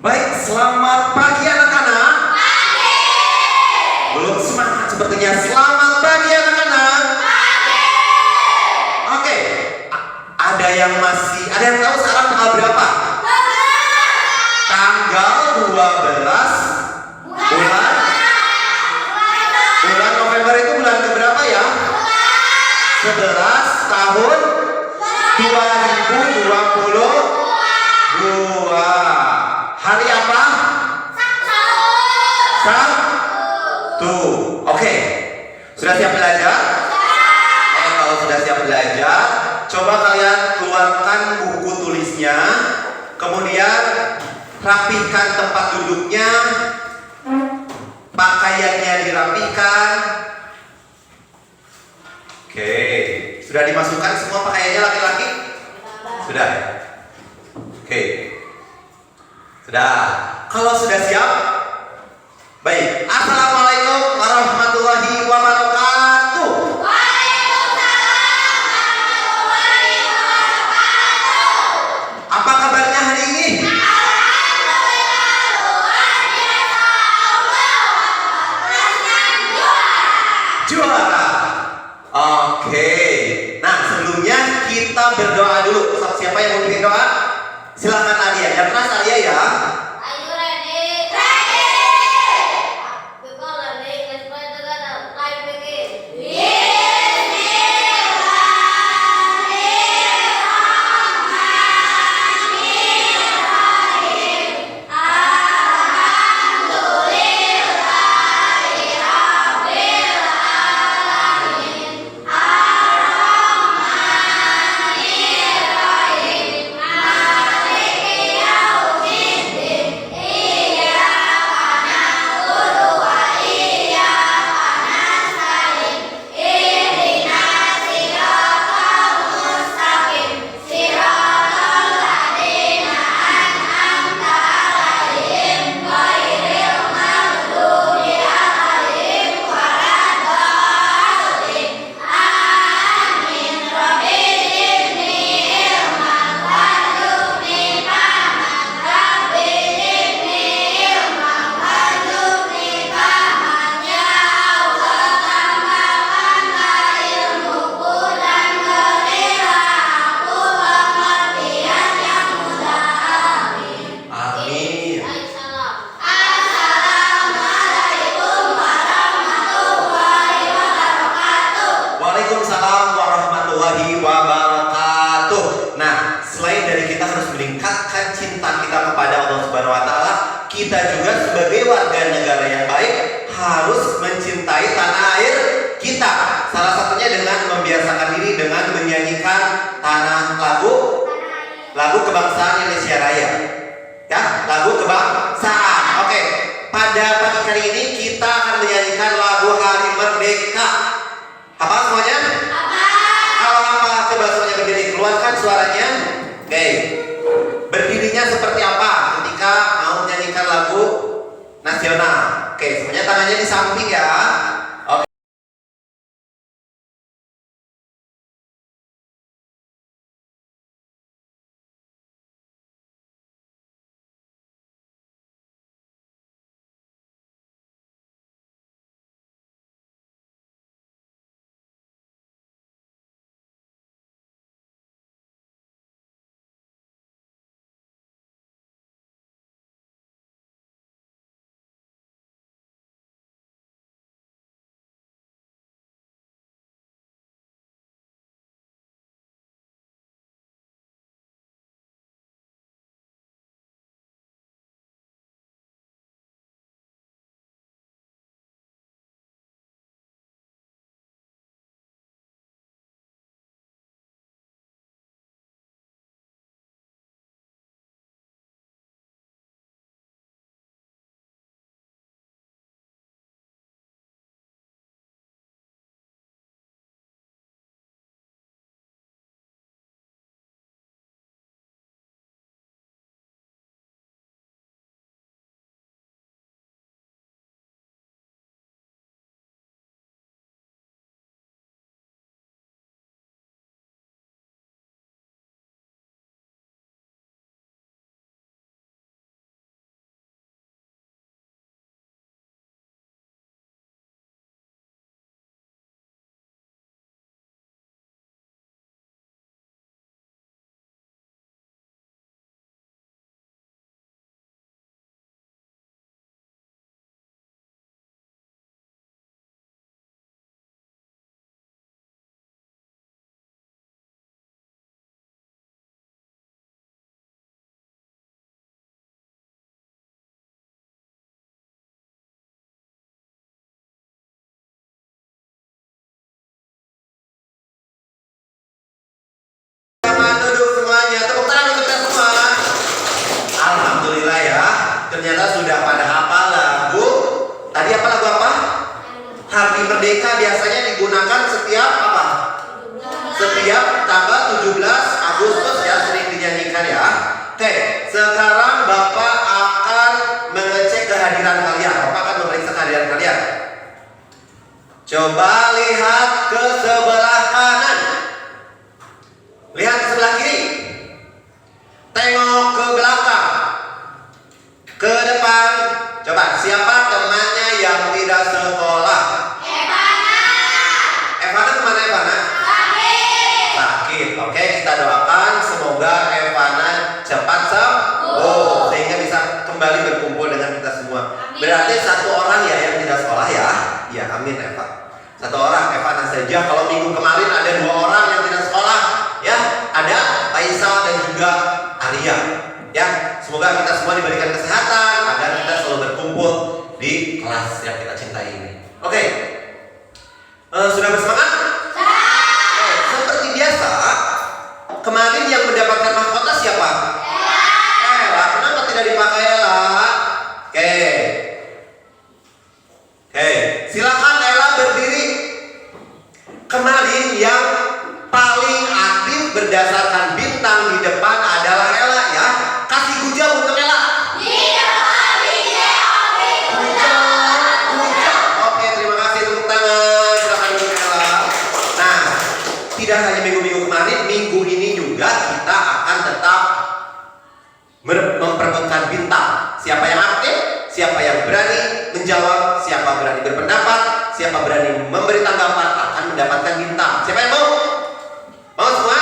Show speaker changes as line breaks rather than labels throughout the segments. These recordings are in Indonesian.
Baik, selamat pagi anak-anak. Pagi. Belum semangat sepertinya. Selamat pagi anak-anak. Pagi. Oke. Ada yang tahu sekarang tanggal berapa? 12. Tanggal 12 bulan November itu bulan keberapa ya? 11 tahun 2022. Hari apa? Sabtu. Oke. Sudah siap belajar? Kalau sudah siap belajar, coba kalian keluarkan buku tulisnya, kemudian rapikan tempat duduknya, pakaiannya dirapikan. Oke. Sudah dimasukkan semua pakaiannya laki-laki? Sudah. Oke. Sudah. Kalau sudah siap, baik. Assalamualaikum warahmatullahi wabarakatuh.
Waalaikumsalam warahmatullahi wabarakatuh.
Apa kabarnya hari ini?
Alhamdulillah luar biasa. Allah
Juara. Oke. Nah, sebelumnya kita berdoa dulu. Siapa yang mau bikin doa? Silakan Alia. Yang keras Alia ya.
Are you ready? Ready. People learning, let's play together. Time begin. Bismillahirrahmanirrahim. Alhamdulillahirabbil alamin. Ar-Rahmanirrahim. Maliki yaumiddin. Iyyaka na'budu wa iyyaka nasta'in. Ihdinas siratal mustaqim. Siratal ladzina an'amta 'alaihim ghairil maghdubi 'alaihim waladdallin. Amin. Rabbi zidni ilman warzuqni fahman. Rabbi zidni ilman warzuqni fahman. Ya Allah, tambahkanlah ilmuku dan berilah aku pengertian yang mudah. Amin.
Amin.
Assalamualaikum warahmatullahi wabarakatuh.
Waalaikumsalam warahmatullahi wabarakatuh. Nah, selain dari kita harus meningkatkan cinta kita kepada Allah Subhanahu wa taala, kita juga sebagai warga negara yang baik harus mencintai tanah air kita. Salah satunya dengan membiasakan diri dengan menyanyikan lagu kebangsaan Indonesia Raya. Ya, lagu kebangsaan. Oke. Pada pagi kali ini kita akan menyanyikan lagu Hari Merdeka. Hafal semuanya? Kalau hafal, coba semuanya berdiri, keluarkan suaranya. Oke. Berdirinya seperti apa ketika mau menyanyikan lagu nasional? Oke, semuanya tangannya di samping ya. ternyata sudah pada hafal lagu. Tadi apa lagu apa? Hari Merdeka biasanya digunakan setiap apa? Setiap tanggal 17 Agustus ya, sering dinyanyikan ya. Oke, sekarang Bapak akan mengecek kehadiran kalian. Bapak akan memeriksa kehadiran kalian. Coba lihat ke sebelah kanan. Lihat ke sebelah kiri. Tengok ke belakang. Ke depan. Coba, siapa temannya yang tidak sekolah? Evana kemana Evana? Sakit. Oke, kita doakan semoga Evana cepat sembuh sehingga bisa kembali berkumpul dengan kita semua. Berarti satu orang ya yang tidak sekolah ya? Ya, amin Eva. Satu orang, Evana saja. Kalau minggu kemarin ada 2 orang yang tidak sekolah, ya, ada Faisal dan juga Arya. Ya, semoga kita semua diberikan kesehatan agar kita selalu berkumpul di kelas yang kita cintai ini. Oke, sudah bersemangat? Seperti biasa, kemarin yang mendapatkan mahkota siapa? Ella. Kenapa tidak dipakai Ella? Oke, silakan Ella berdiri. Kemarin yang paling aktif berdasarkan bintang di depan adalah Ella ya. Kasih gujang untuk Ella. Oke, terima kasih, tepuk tangan. Silakan untuk Ella. Nah, tidak hanya minggu-minggu kemarin, minggu ini juga kita akan tetap memperebutkan bintang. Siapa yang aktif, siapa yang berani menjawab, siapa berani berpendapat, siapa berani memberi tanggapan akan mendapatkan bintang. Siapa yang mau? Mau semua?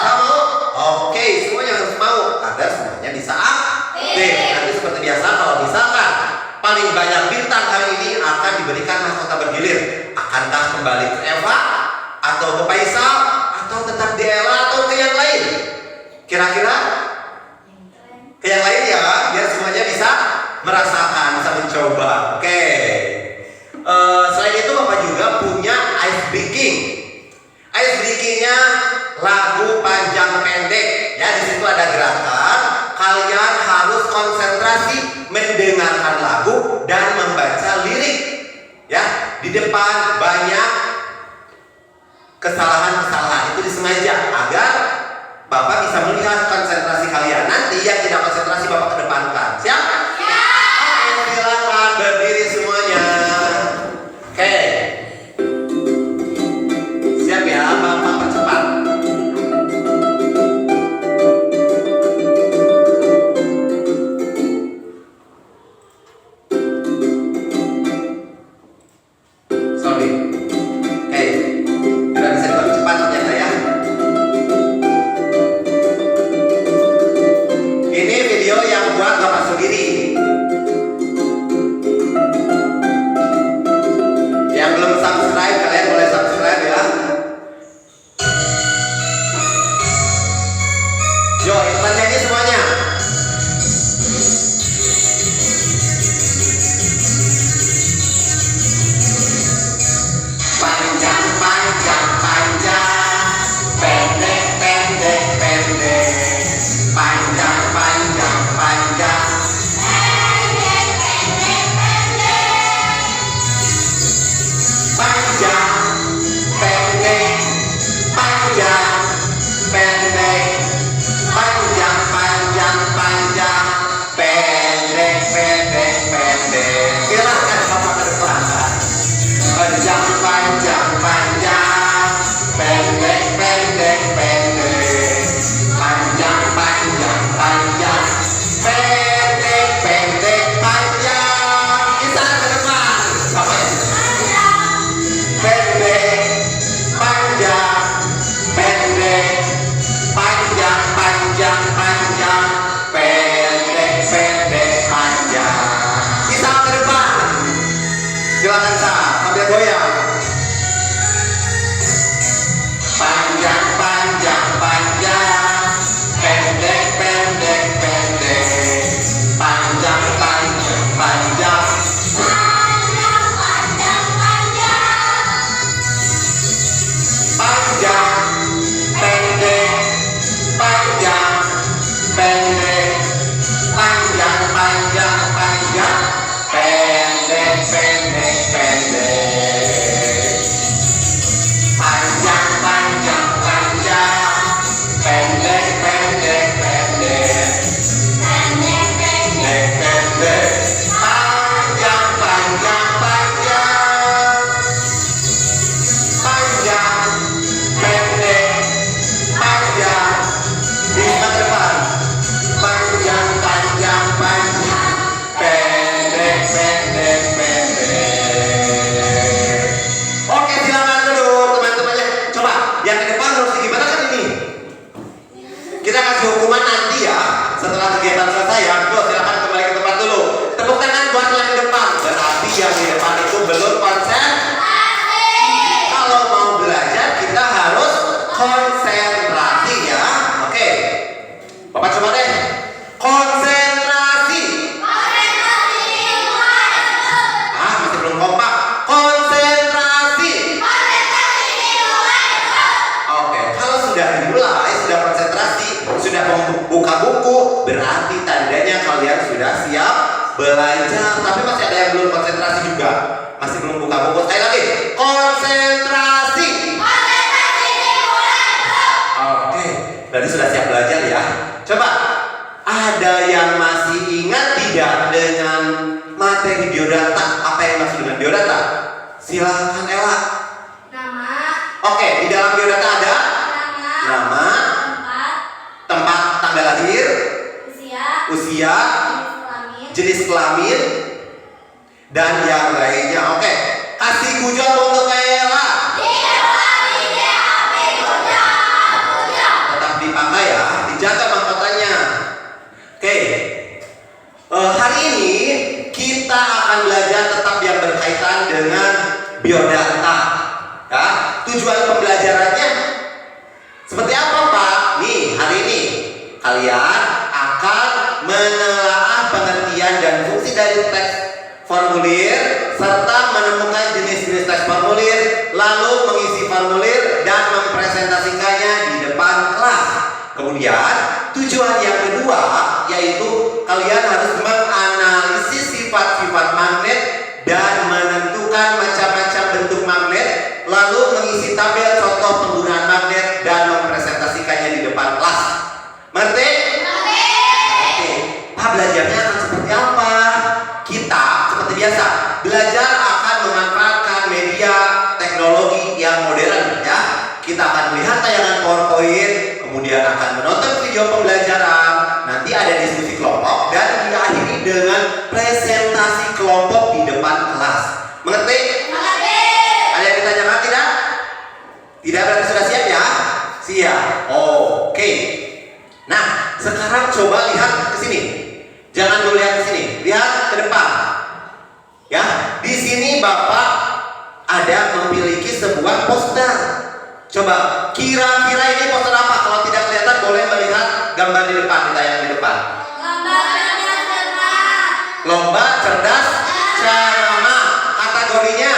Mau? Oke, semuanya harus mau agar semuanya bisa aktif. Nanti seperti biasa, kalau misalkan paling banyak bintang hari ini akan diberikan mahkota bergilir. Akankah kembali ke Eva atau ke Faisal atau tetap di Ella atau ke yang lain? Kira-kira ke yang lain ya, biar semuanya bisa merasakan, bisa mencoba. Oke. Selain itu Bapak juga punya ice breaking. Ice breakingnya lagu panjang pendek. Ya, di situ ada gerakan. Kalian harus konsentrasi mendengarkan lagu dan membaca lirik. Ya, di depan banyak kesalahan-kesalahan itu disengaja agar Bapak bisa melihat konsentrasi kalian. Nanti yang tidak konsentrasi Bapak kedepankan. Siap? Oke, silakan berdiri semuanya. Oke. Siap ya, Bapak percepat. Sorry. Oke. Tidak bisa dipercepat ternyata ya. pendek, pendek. Panjang, panjang, panjang. Pendek, pendek, pendek.
Pendek, pendek.
Pendek, pendek. Panjang, panjang, panjang. Panjang, pendek, panjang. Di depan. Panjang, panjang, panjang. Pendek, pendek, pendek. Oke, silakan dulu teman-temannya. Coba yang di depan harus gimana kan ini? Kita kasih hukuman nanti ya setelah kegiatan selesai ya. Yo, silakan kembali ke tempat dulu. Tepuk tangan buat yang di depan. Berarti yang di depan itu belum konsentrasi. Kalau mau belajar kita harus konsentrasi ya. Oke. Bapak coba deh. Konsentrasi. Masih belum kompak. Konsentrasi. Oke, kalau sudah dimulai, sudah konsentrasi, sudah membuka buku, berarti tandanya kalian sudah siap belajar. Tapi masih ada yang belum konsentrasi juga. Masih belum buka buku. Sekali lagi, konsentrasi. Oke, berarti sudah siap belajar ya. Coba, ada yang masih ingat tidak dengan materi biodata? Apa yang maksud dengan biodata? Silakan Ella.
Nama,
Oke, di dalam biodata ada nama,
tempat,
tempat tanggal lahir,
usia,
usia,
jenis kelamin,
jenis kelamin, dan yang lainnya. Oke, kasih gujol untuk Ella. Tetap dipakai ya, dijaga mahkotanya. Oke, hari ini kita akan belajar tetap yang berkaitan dengan biodata. Ya, tujuan pembelajarannya seperti apa Pak? Nih, hari ini kalian akan menelaah pengertian dan fungsi dari teks formulir serta menemukan jenis-jenis teks formulir, lalu mengisi formulir dan mempresentasikannya di depan kelas. Kemudian tujuan yang kedua yaitu kalian harus menganalisis sifat-sifat magnet dan menentukan macam-macam bentuk magnet, lalu mengisi tabel contoh penggunaan magnet dan mempresentasikannya di depan kelas. Mengerti? Oke. Pak, belajarnya akan seperti apa? Kita seperti biasa belajar akan memanfaatkan media teknologi yang modern ya. Kita akan melihat tayangan PowerPoint, kemudian akan menonton video pembelajaran, nanti ada diskusi kelompok dan diakhiri dengan presentasi kelompok di depan kelas. Mengerti? Ada yang ditanyakan tidak? Tidak, berarti sudah siap ya? Siap. Oke. Nah, sekarang coba lihat ke sini. Jangan dulu lihat ke sini, lihat ke depan. Ya, di sini Bapak ada memiliki sebuah poster. Coba, kira-kira ini poster apa? Kalau tidak kelihatan boleh melihat gambar di depan, di tayangan di depan. Lomba cerdas cermat. Kategorinya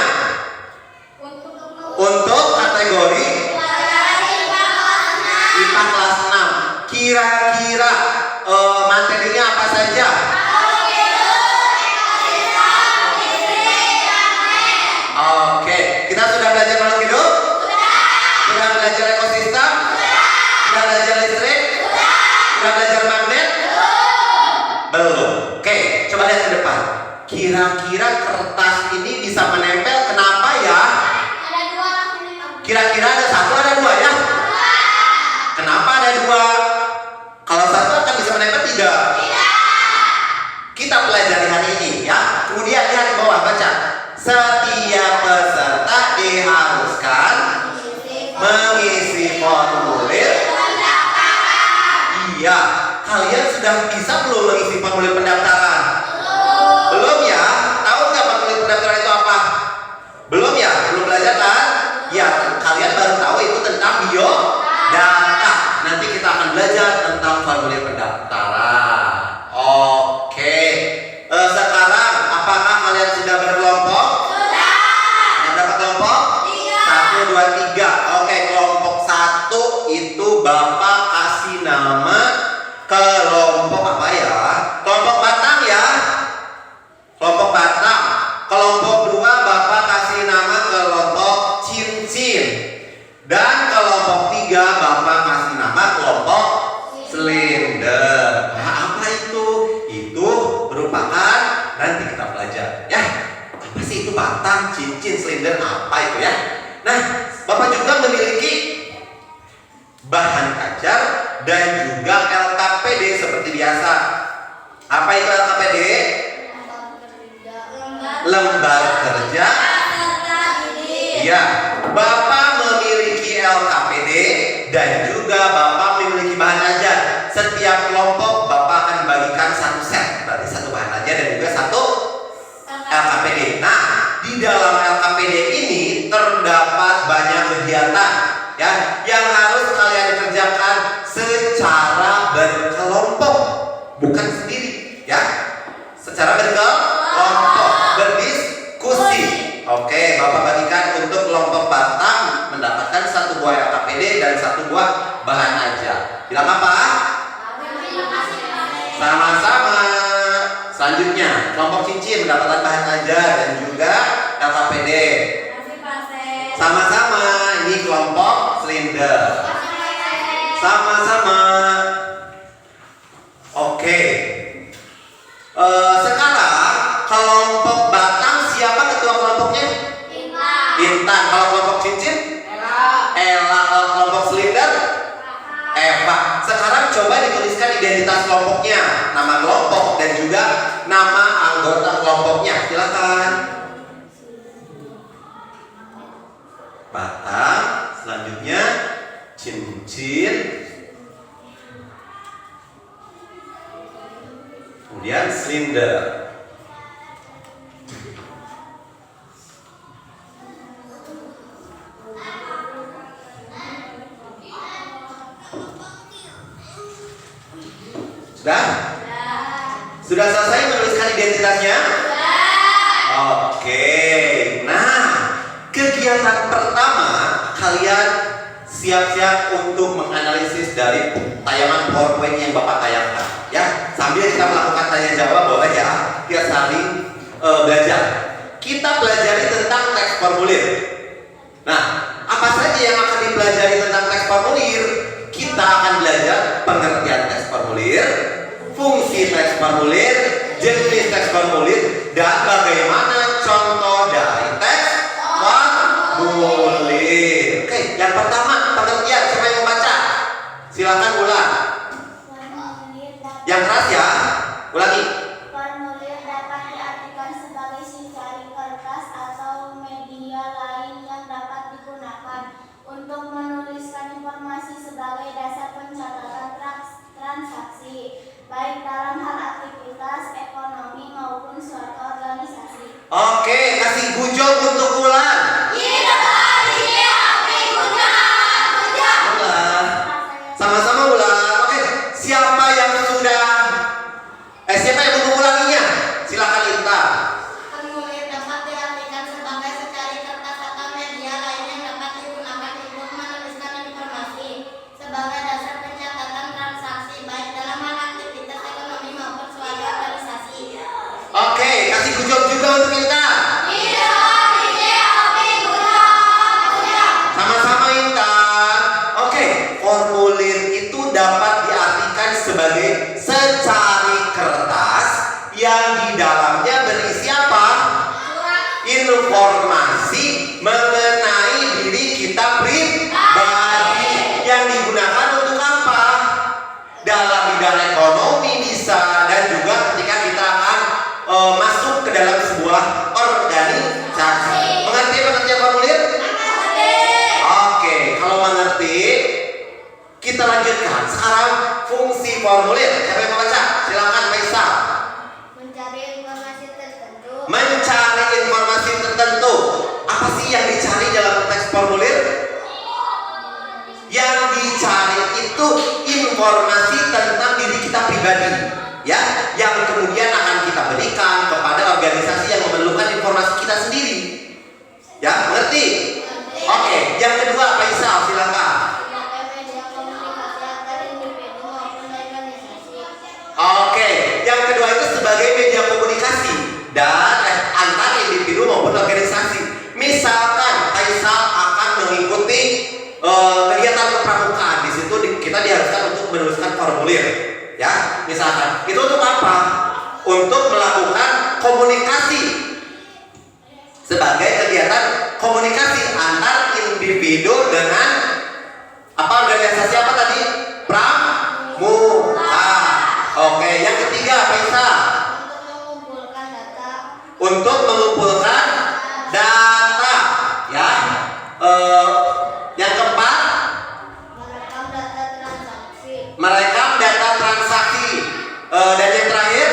untuk kategori IPA kelas 6. Kira-kira materinya apa saja? Oke, kita sudah belajar makhluk hidup? Sudah belajar ekosistem? Sudah belajar listrik? Sudah belajar magnet? Belum. Oke, coba lihat ke depan. Kira-kira kertas ini bisa menempel, kenapa ya? Kira-kira ada satu, ada dua ya? Kenapa ada dua? Kalau satu akan bisa menempel tidak? Kita pelajari hari ini ya. Kemudian lihat di bawah, baca. Setiap peserta diharuskan mengisi formulir. Iya, kalian sudah bisa belum mengisi formulir pendaftaran? Belum ya? Tahu nggak formulir pendaftaran itu apa? Belum ya? Belum belajar kan? Ya, kalian baru tahu itu tentang biodata. Nanti kita akan belajar tentang formulir pendaftaran. Oke. Sekarang apakah kalian sudah berkelompok? Sudah. Berapa kelompok? 1, 2, 3. Oke, kelompok 1 itu Bapak kasih nama kelompok apa ya? Kelompok batang ya. Kelompok batang. Kelompok itu merupakan nanti kita belajar ya. Apa sih itu batang, cincin, silinder, apa itu ya? Nah, Bapak juga memiliki bahan kajar dan juga LKPD seperti biasa. Apa itu LKPD? Lembar kerja. Iya, Bapak memiliki LKPD dan juga Bapak memiliki bahan ajar. Setiap kelompok Bapak akan bagikan satu set, berarti satu bahan ajar dan juga satu LKPD. Nah, di dalam LKPD ini terdapat banyak kegiatan ya yang harus kalian kerjakan secara berkelompok, bukan sendiri ya. Secara berkelompok, berdiskusi. Oke, Bapak bagikan untuk kelompok batang mendapatkan satu buah LKPD dan satu buah bahan ajar. Bilang apa? Sama-sama. Selanjutnya, kelompok cincin mendapatkan bahan ajar dan juga LKPD. Sama-sama. Ini kelompok silinder. Sama-sama. Oke. Sekarang kelompok batang siapa ketua kelompoknya? Intan. Kalau kelompok cincin? Ella. Kalau kelompok silinder? Eva. Sekarang coba dituliskan identitas kelompoknya, nama kelompok dan juga nama anggota kelompoknya. Silakan. Batang, selanjutnya cincin, kemudian silinder. Sudah? Sudah selesai menuliskan identitasnya? Oke. Nah, kegiatan pertama kalian siap-siap untuk menganalisis dari tayangan PowerPoint yang Bapak tayangkan ya. Sambil kita melakukan tanya jawab boleh ya. Kita saling belajar. Kita pelajari tentang teks formulir. Nah, apa saja yang akan dipelajari tentang teks formulir? Kita akan belajar pengertian teks formulir, fungsi teks formulir, jenis teks formulir, dan bagaimana contoh dari teks formulir. Oke, yang pertama pengertian. Siapa yang mau baca? Silakan ulang. Yang keras ya. Ulangi.
Formulir dapat diartikan sebagai secari kertas atau media lain yang dapat digunakan untuk menuliskan informasi sebagai dasar pencatatan transaksi, baik dalam hal aktivitas ekonomi maupun suatu organisasi.
Oke, kasih gujol untuk ulang. Ulang. Sama-sama ulang. Oke, siapa yang mengulanginya? Silakan Intan.
Formulir dapat diartikan sebagai secari kertas atau media lain yang dapat digunakan untuk menuliskan informasi sebagai dasar pencatatan transaksi, baik dalam hal aktivitas ekonomi maupun suatu organisasi.
Oke, kasih gujol juga untuk Intan. Sama-sama Intan. Oke, formulir itu dapat diartikan sebagai secari kertas yang di dalamnya berisi apa? Informasi mengenai diri kita pribadi yang digunakan untuk apa? Dalam bidang ekonomi bisa, dan juga ketika kita akan masuk ke dalam sebuah organisasi. Mengerti pengertian formulir? Oke, kalau mengerti, kita lanjutkan. Sekarang fungsi formulir. Siapa yang mau baca? Silakan Faisal.
Mencari informasi tertentu.
Mencari informasi tertentu. Apa sih yang dicari dalam teks formulir? Yang dicari itu informasi tentang diri kita pribadi, ya, yang kemudian akan kita berikan kepada organisasi yang memerlukan informasi kita sendiri. Ya, mengerti? Oke, yang kedua Faisal, silakan.
Sebagai media komunikasi antar individu maupun organisasi.
Oke, yang kedua itu sebagai media komunikasi dan antar individu maupun organisasi. Misalkan Faisal akan mengikuti kegiatan kepramukaan, di situ kita diharuskan untuk menuliskan formulir, ya. Misalkan itu untuk apa? untuk melakukan komunikasi sebagai kegiatan komunikasi antar individu dengan apa, organisasi apa tadi? Pramuka. Oke, yang ketiga apa Isa? Untuk mengumpulkan data, ya. Yang keempat, merekam data transaksi. Dan yang terakhir,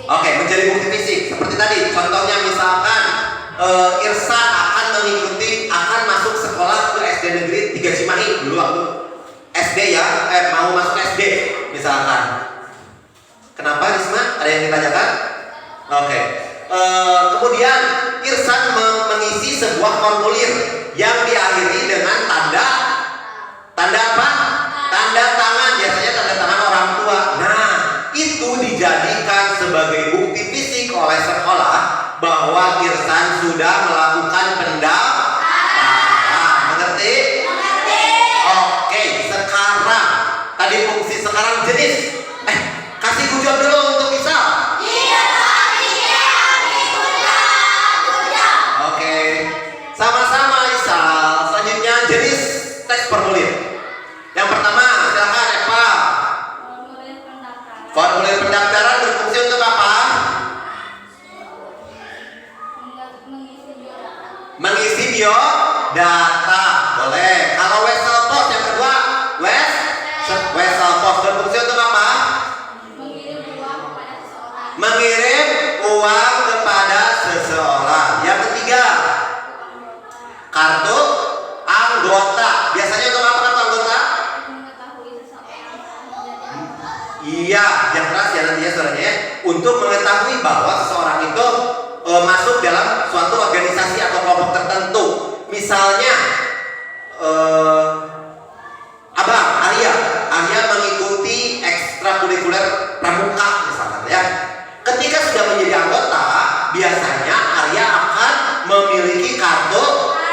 oke, menjadi bukti fisik. Seperti tadi, contohnya misalkan Irsan akan masuk sekolah ke SD Negeri 3 Cimahi dulu waktu SD ya, mau masuk SD misalkan. Kenapa Risma? Ada yang ditanyakan? Oke. Kemudian Irsan mengisi sebuah formulir yang diakhiri dengan tanda apa? Tanda tangan, biasanya tanda tangan orang tua. Nah, itu dijadikan sebagai bukti fisik oleh sekolah bahwa Irsan sudah melakukan pendaftaran. Mengerti? Mengerti. Oke, sekarang tadi fungsi, sekarang jenis. Kasih kujab dulu untuk Isa. Oke, sama-sama Isa. Selanjutnya jenis teks formulir. Yang pertama, silakan Eva. Formulir pendaftaran berfungsi untuk apa? Mengisi biodata. Boleh. Kalau Wesel Post yang kedua, Wesel Post berfungsi untuk apa? Mengirim uang kepada seseorang. Yang ketiga, kartu anggota. Biasanya untuk apa kartu anggota? Iya, yang keras ya nantinya suaranya ya. Untuk mengetahui bahwa seseorang itu masuk dalam suatu organisasi atau kelompok tertentu. Misalnya Abang Arya mengikuti ekstrakurikuler pramuka misalkan ya. Ketika sudah menjadi anggota, biasanya Arya akan memiliki kartu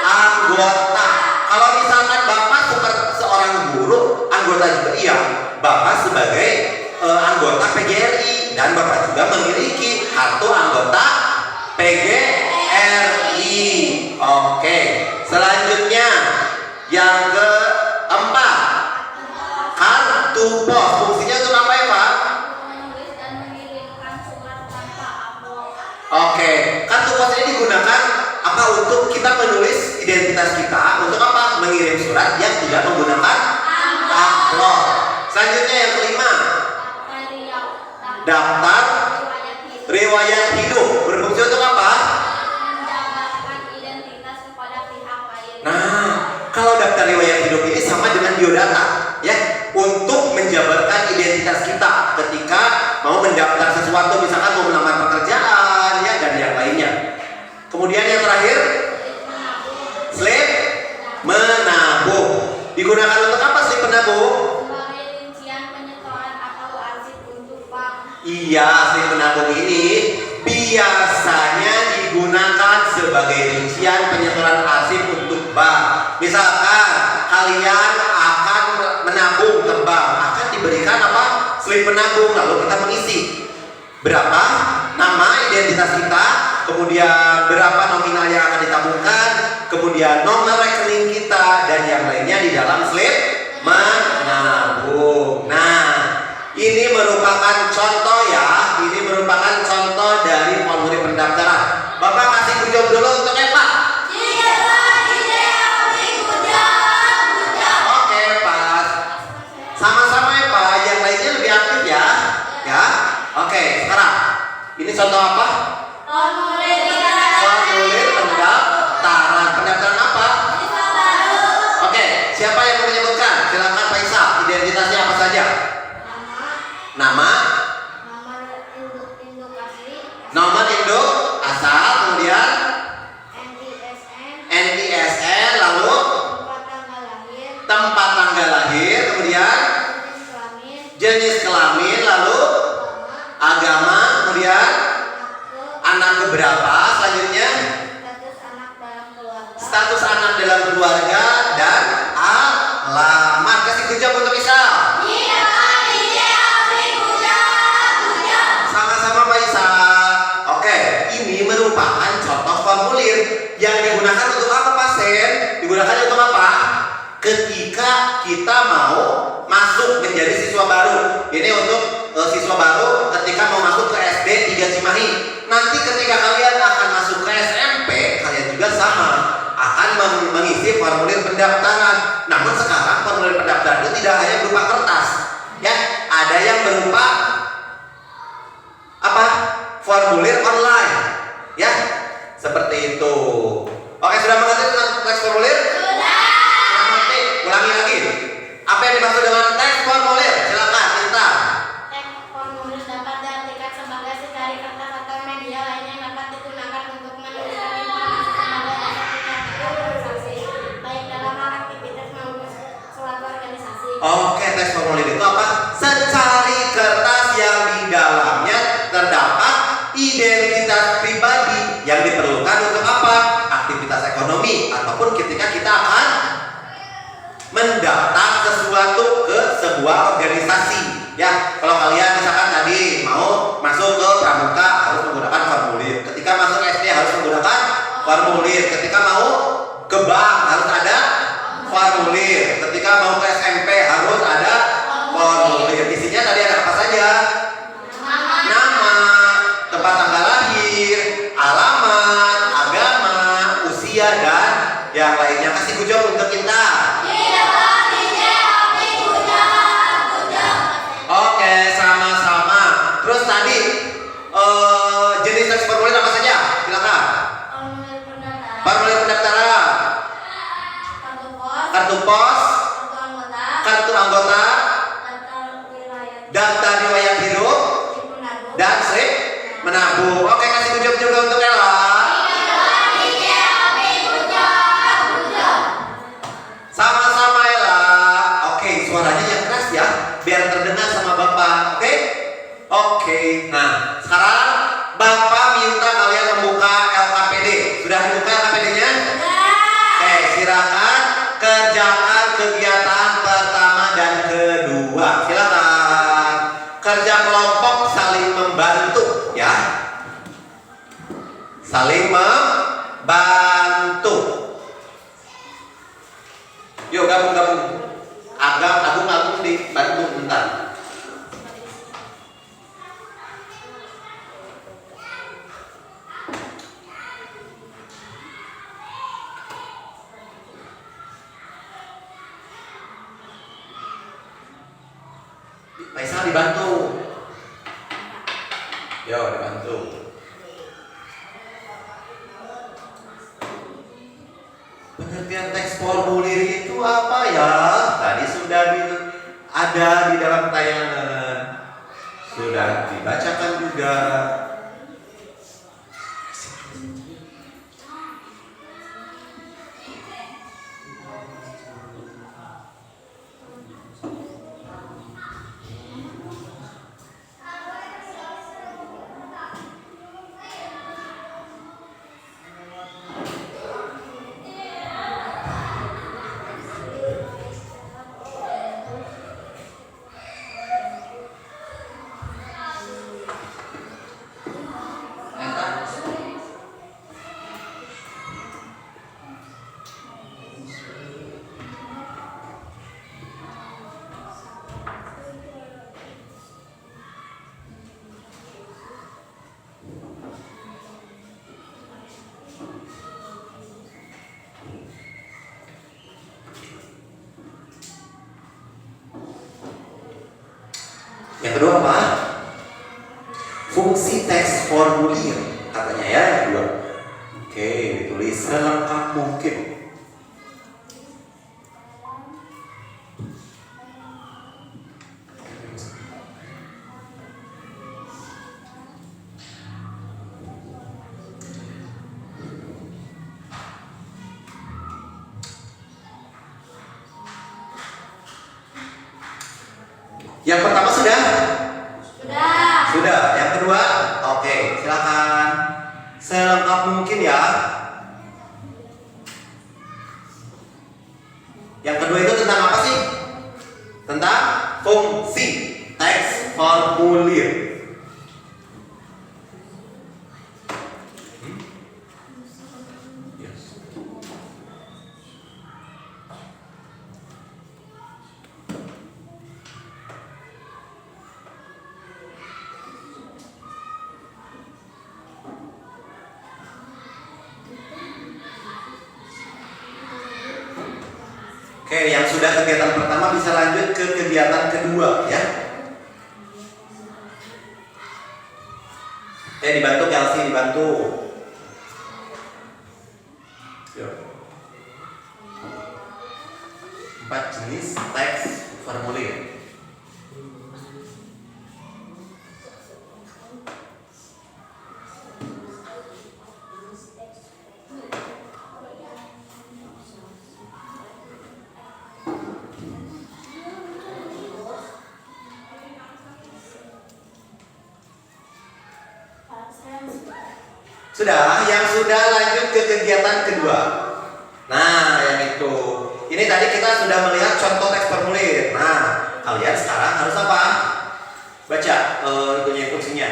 anggota. Kalau misalkan Bapak seorang guru, anggota juga iya. Bapak sebagai anggota PGRI dan Bapak juga memiliki kartu anggota PGRI. Oke, selanjutnya yang keempat, kartu pos. Fungsinya untuk apa ya Pak? Oke, kartu pos ini digunakan apa? Untuk kita menulis identitas kita. Untuk apa? Mengirim surat yang tidak menggunakan amplop. Selanjutnya yang kelima, daftar riwayat hidup. Berfungsi untuk apa? Nah, kalau daftar riwayat hidup ini sama dengan biodata, ya, untuk menjabarkan identitas kita ketika mau mendaftar sesuatu, misalkan mau melamar pekerjaan, ya, dan yang lainnya. Kemudian yang terakhir, slip menabung. Digunakan untuk apa slip menabung? Iya, slip menabung ini biasanya digunakan sebagai rincian penyetoran arsip untuk bank. Misalkan kalian akan menabung ke bank, akan diberikan apa? Slip menabung, lalu kita mengisi berapa nama identitas kita, kemudian berapa nominal yang akan ditabungkan, kemudian nomor rekening kita, dan yang lainnya di dalam slip menabung. Nah, ini merupakan contoh ya, ini merupakan contoh dari formulir pendaftaran. Bapak kasih kujab dulu untuk Eva. Oke, pas. Sama-sama Eva, yang lainnya lebih aktif ya. Ya. Oke, sekarang ini contoh apa? Formulir pendaftaran. Pendaftaran apa? Oke, siapa yang mau menyebutkan? Silakan Pak Isa, identitasnya apa saja? Nama, nomor induk asal, kemudian NISN, lalu tempat tanggal lahir, kemudian jenis kelamin, lalu agama, kemudian anak keberapa, selanjutnya status anak dalam keluarga, dan alamat. Kasih kujab untuk Isa. Yang digunakan untuk apa pasien? Digunakan untuk apa? Ketika kita mau masuk menjadi siswa baru. Ini untuk siswa baru ketika mau masuk ke SD 3 Cimahi. Nanti ketika kalian akan masuk ke SMP, kalian juga sama akan mengisi formulir pendaftaran. Namun sekarang formulir pendaftaran itu tidak hanya berupa kertas, ya, ada yang berupa apa? Formulir online, ya, seperti itu. Oke, sudah mengerti tentang teks formulir? Ulangi lagi. Apa yang dimaksud dengan teks formulir? Silakan, Intan.
Teks formulir dapat diartikan sebagai secari kertas atau media lainnya yang dapat digunakan untuk menuliskan informasi sebagai dasar pencatatan transaksi, baik dalam hal aktivitas maupun suatu organisasi.
Oke, teks formulir itu apa? Secari kertas yang di dalamnya terdapat identitas pribadi yang diperlukan untuk apa? Aktivitas ekonomi ataupun ketika kita akan mendaftar sesuatu ke sebuah organisasi, ya. Kalau kalian misalkan tadi mau masuk ke pramuka harus menggunakan formulir, ketika masuk SD harus menggunakan formulir, ketika mau ke bank harus ada formulir, ketika mau ke SMP harus ada formulir. Isinya tadi ada apa saja? Nama, tempat tanggal lahir, alamat, agama, usia, dan yang lainnya. Kasih gujok untuk kita. Oke, sama-sama. Terus tadi jenis teks formulir apa saja? Silakan. Formulir pendaftaran, kartu pos, kartu anggota, daftar riwayat hidup, dan slip menabung. Oke, kasih gujok juga untuk Ella. Sama-sama Ella. Oke, suaranya yang keras ya, biar terdengar sama Bapak. Oke? Oke. Nah, sekarang Bapak minta kalian membuka LKPD. Sudah dibuka LKPD-nya? Oke, silakan kerjakan kegiatan pertama dan kedua. Silakan. Kerja kelompok saling membantu, ya. Saling membantu. Yuk gabung. Agung dibantu bentar. Faisal dibantu. Yo, dibantu. Pengertian teks formulir itu apa ya? Tadi sudah ada di dalam tayangan, sudah dibacakan juga. Yang kedua apa? Fungsi teks formulir katanya ya, yang kedua. Oke, ditulis selengkap mungkin. Yang pertama sudah? Sudah. Yang kedua? Oke, silakan. Selengkap mungkin ya. Yang kedua itu tentang apa sih? Tentang fungsi teks formulir. sudah kegiatan pertama bisa lanjut ke kegiatan kedua ya. Dibantu Kelsey, dibantu. Yuk. 4 jenis teks formulir. Sudah, yang sudah lanjut ke kegiatan kedua. Nah, yang itu. Ini tadi kita sudah melihat contoh teks formulir. Nah, kalian sekarang harus apa? Baca instruksinya.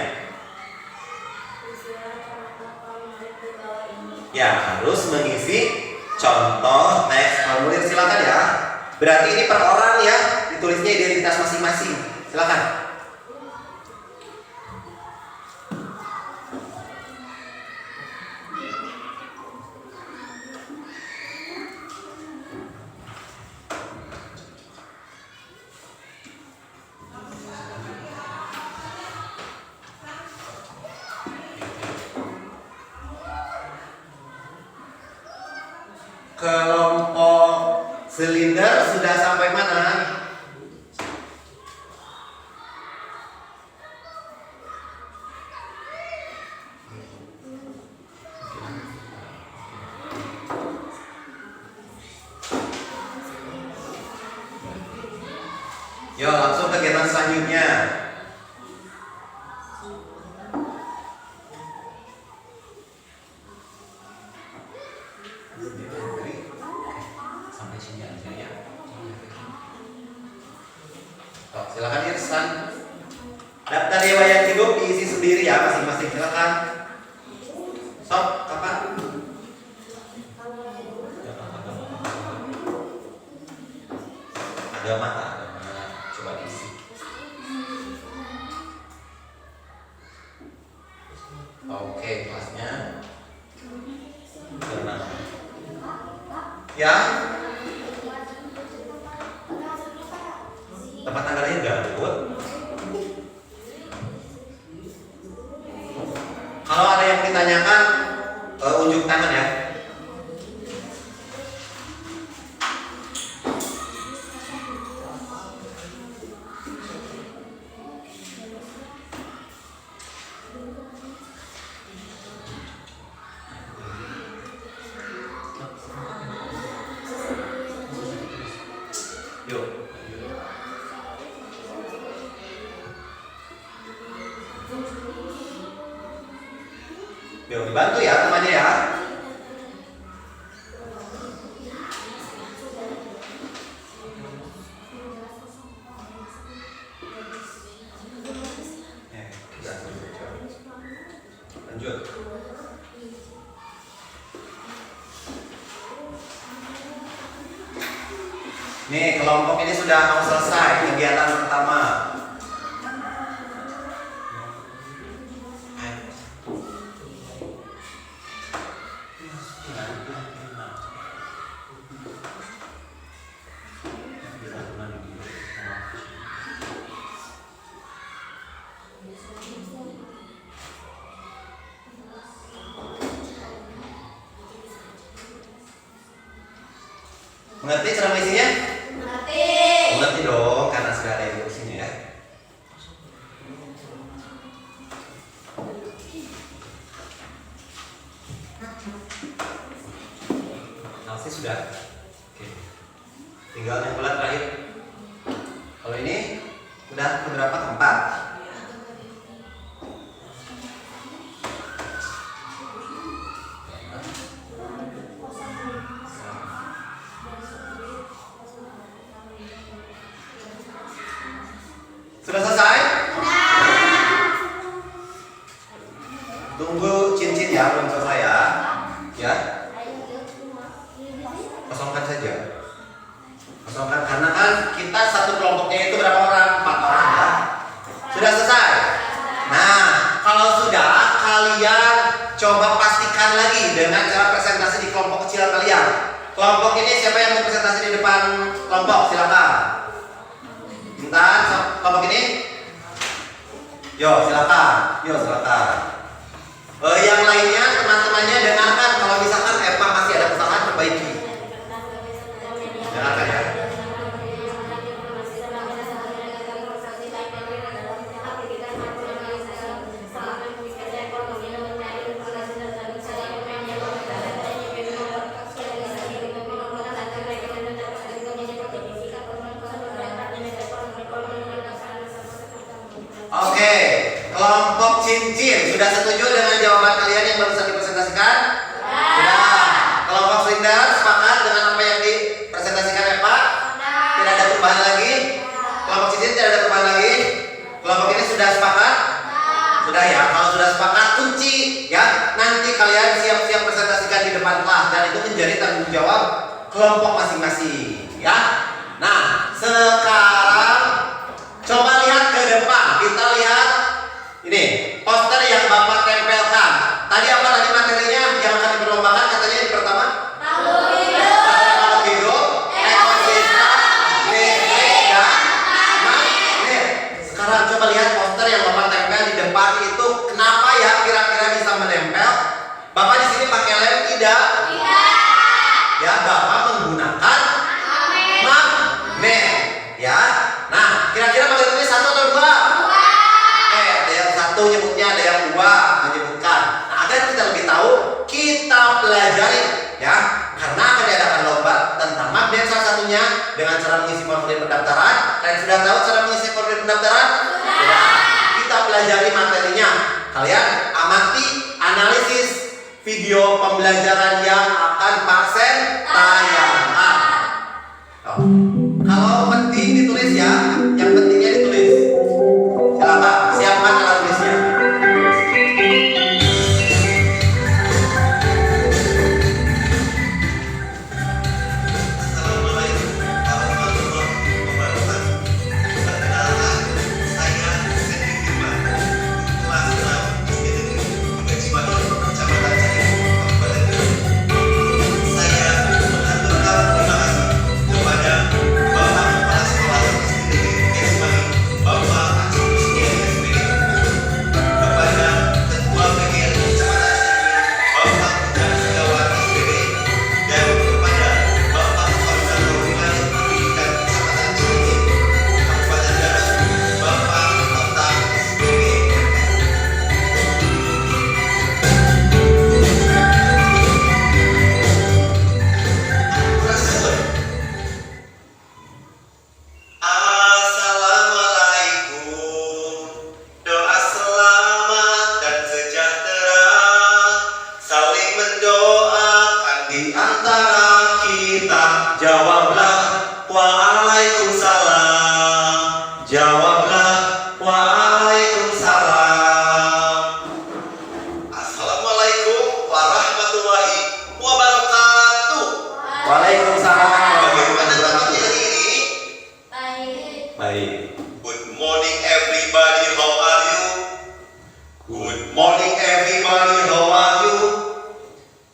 Ya, harus mengisi contoh teks formulir. Silakan ya. Berarti ini per orang ya, ditulisnya identitas masing-masing. Silakan. Kelompok silinder sudah sampai mana? Yuk langsung kegiatan selanjutnya. Silakan Irsan. Daftar riwayat hidup diisi sendiri ya masing-masing. Silakan. Sok, kapan? Agama, coba diisi. Oke, kelasnya. Tenang. Ya. Tempat tanggal lahir Garut. Kalau ada yang ditanyakan, unjuk tangan ya. Yuk. Yuk dibantu ya temannya ya. Lanjut. Nih kelompok ini sudah mau selesai kegiatan pertama. Mengerti cara isinya?
Mengerti.
Mengerti dong, karena sudah ada instruksinya ya. Nasi sudah. Oke. Tinggal yang bulat terakhir. Kalau ini udah keberapa? Keempat. Sudah selesai? Tunggu cincin ya, belum selesai ya. Ya. Kosongkan saja. Kosongkan karena kan kita satu kelompoknya itu berapa orang? 4 orang ya. Sudah selesai? Nah, kalau sudah kalian coba pastikan lagi dengan cara presentasi di kelompok kecil kalian. Kelompok ini siapa yang mau presentasi di depan kelompok? Silakan. Bentar, kelompok ini. Yo, silakan. Yang lainnya teman-temannya dengarkan. Kalau misalkan Eva masih ada kesalahan, perbaiki. Dengarkan ya. Oke, kelompok cincin sudah setuju dengan jawaban kalian yang barusan dipresentasikan? Sudah. Kelompok silinder sepakat dengan apa yang dipresentasikan Eva? Tidak ada perubahan lagi? Kelompok cincin tidak ada perubahan lagi? Kelompok ini sudah sepakat? Sudah ya. Kalau sudah sepakat, kunci ya. Nanti kalian siap-siap presentasikan di depan kelas dan itu menjadi tanggung jawab kelompok masing-masing ya. Nah, sekarang coba lihat ke depan. Kita lihat ini poster yang Bapak tempelkan. Tadi apa tadi materinya yang akan diperlombakan katanya yang pertama? Makhluk hidup, ekosistem, listrik dan magnet. Sekarang coba lihat poster yang Bapak tempel di depan itu. Kenapa ya kira-kira bisa menempel? Bapak di sini pakai lem tidak? Ya, Bapak menggunakan magnet ya. Nah, kira-kira magnet ini satu atau dua? Ada yang satu nyebutnya, ada yang dua menyebutkan. Nah, agar kita lebih tahu, kita pelajari ya. Karena akan diadakan lomba tentang magnet salah satunya dengan cara mengisi formulir pendaftaran. Kalian sudah tahu cara mengisi formulir pendaftaran? Sudah. Kita pelajari materinya. Kalian amati analisis video pembelajaran yang akan Paksen tayangkan. Kalau penting ditulis ya, yang pentingnya ditulis. Silakan, siapkan alat tulisnya. Assalamualaikum warahmatullahi wabarakatuh. Perkenalkan, saya Siti Firman, kelas 6 SD Cimahi, Kecamatan Cari, Kabupaten Garut. Saya mengaturkan terima kasih kepada Bapak Kepala Sekolah SD Cimahi, Bapak Acung Kusnia SPD, kepada Ketua PGRI Kecamatan Cimahi, Bapak Ujang Setiawan SPD, dan kepada Bapak Koordinator Wilayah Pendidikan Kecamatan Cimahi, Kabupaten Garut, Bapak Kota SPD. Assalamualaikum. Doa selamat dan sejahtera saling mendoakan di antara kita. Jawablah waalaikumsalam. Jawablah waalaikumsalam. Assalamualaikum warahmatullahi wabarakatuh. Waalaikumsalam. Bagaimana teman-teman hari ini? Baik. Good morning everybody, how are you? Good morning everybody, how are you?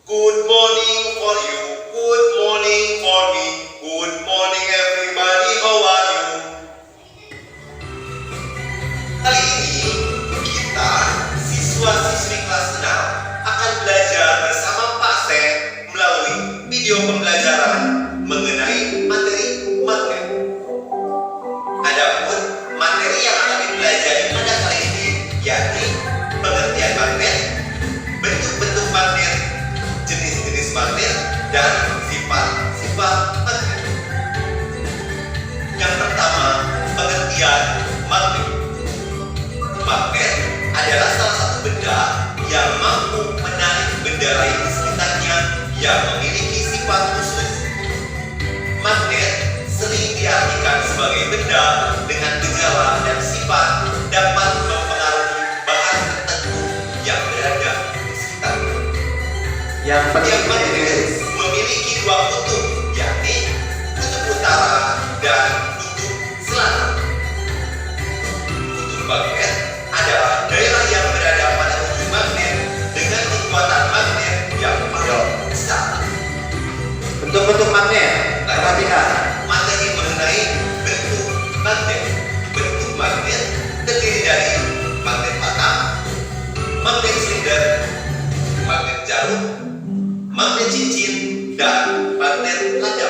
Good morning for you, good morning for me. Good morning everybody, how are you? Kali ini kita siswa-siswi kelas 6 akan belajar bersama Pak Sen melalui video pembelajaran mengenai materi magnet. Adapun materi yang akan dipelajari pada kali ini yakni pengertian magnet, bentuk-bentuk magnet, jenis-jenis magnet, dan sifat-sifat magnet. Yang pertama, pengertian magnet. Magnet adalah salah satu benda yang mampu menarik benda lain di sekitarnya yang memiliki sifat khusus. Magnet sering diartikan sebagai benda dengan gejala dan sifat dapat mempengaruhi bahan tertentu yang berada di sekitarnya. Yang magnet memiliki dua kutub, yakni kutub utara dan kutub selatan. Kutub magnet adalah daerah yang berada pada ujung magnet dengan kekuatan magnet yang paling besar. Bentuk bentuk magnet. Perhatikan.
Materi mengenai bentuk magnet. Bentuk magnet terdiri dari magnet patah, magnet silinder, magnet jarum, magnet cincin, dan magnet lada.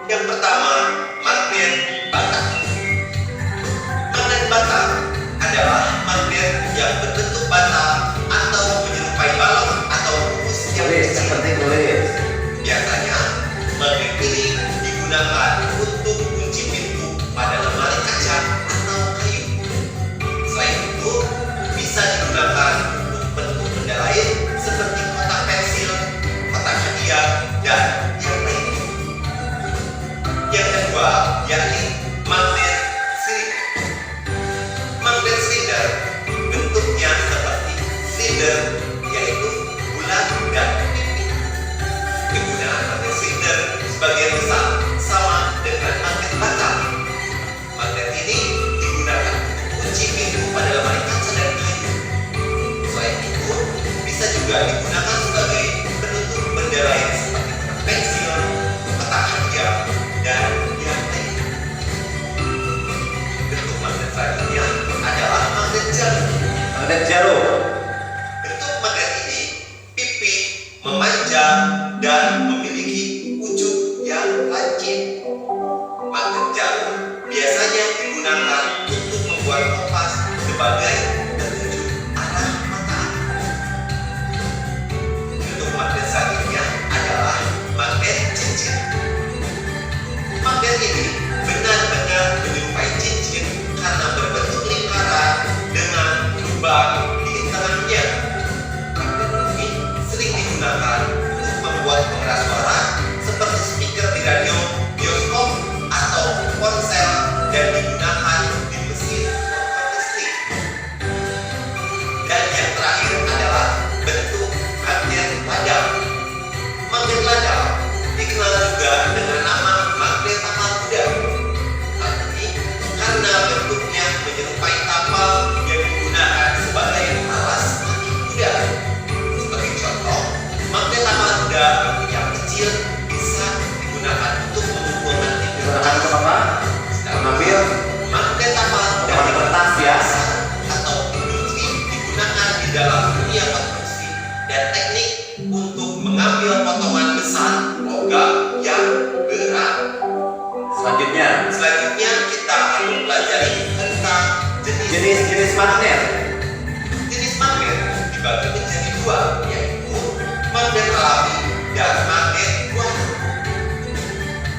Yang pertama, magnet bata. Magnet bata adalah magnet yang berbentuk bata atau menyerupai balon atau rumus yang
Tulis,
kecil.
seperti tulis.
Biasanya, magnet ini digunakan untuk kunci pintu pada lemari kaca atau kayu. Selain itu, bisa digunakan untuk bentuk benda lain seperti kotak pensil, kotak hadiah, dan yang lainnya. Yang kedua, yakni magnet silinder. Magnet silinder bentuknya seperti silinder, yaitu bulat dan tipis. Kegunaan magnet silinder sebagian besar sama dengan magnet bata. Magnet ini digunakan untuk kunci pintu pada lemari kaca dan kayu. Selain itu, bisa juga digunakan sebagai penutup benda lain seperti kotak pensil, kotak hadiah, dan yang lainnya. Bentuk magnet selanjutnya adalah magnet jarum.
Magnet jarum.
Bentuk magnet ini pipi, memanjang, dan memiliki ujung yang lancip. Magnet jarum biasanya digunakan untuk membuat kompas sebagai penunjuk arah matahari. Bentuk magnet selanjutnya adalah magnet cincin. Magnet ini benar-benar menyerupai cincin karena berbentuk lingkaran dengan lubang di tengahnya. Magnet ini sering digunakan untuk membuat pengeras suara seperti speaker di radio, bioskop, atau ponsel, dan digunakan di mesin motor listrik. Dan yang terakhir adalah bentuk magnet lada. Magnet lada dikenal juga dengan nama magnet tapal kuda. Hal ini karena bentuknya menyerupai tapal yang digunakan sebagai alas kaki kuda. Sebagai contoh, magnet tapal kuda yang kecil bisa digunakan untuk mengumpulkan
Digunakan untuk apa? Mengambil
magnet tapal kuda
Tempat kertas ya.
atau industri digunakan di dalam dunia konstruksi dan teknik untuk mengambil potongan besar logam yang berat. Selanjutnya kita akan mempelajari tentang
Jenis-jenis magnet.
Jenis magnet dibagi menjadi dua, yaitu magnet alami dan magnet buatan.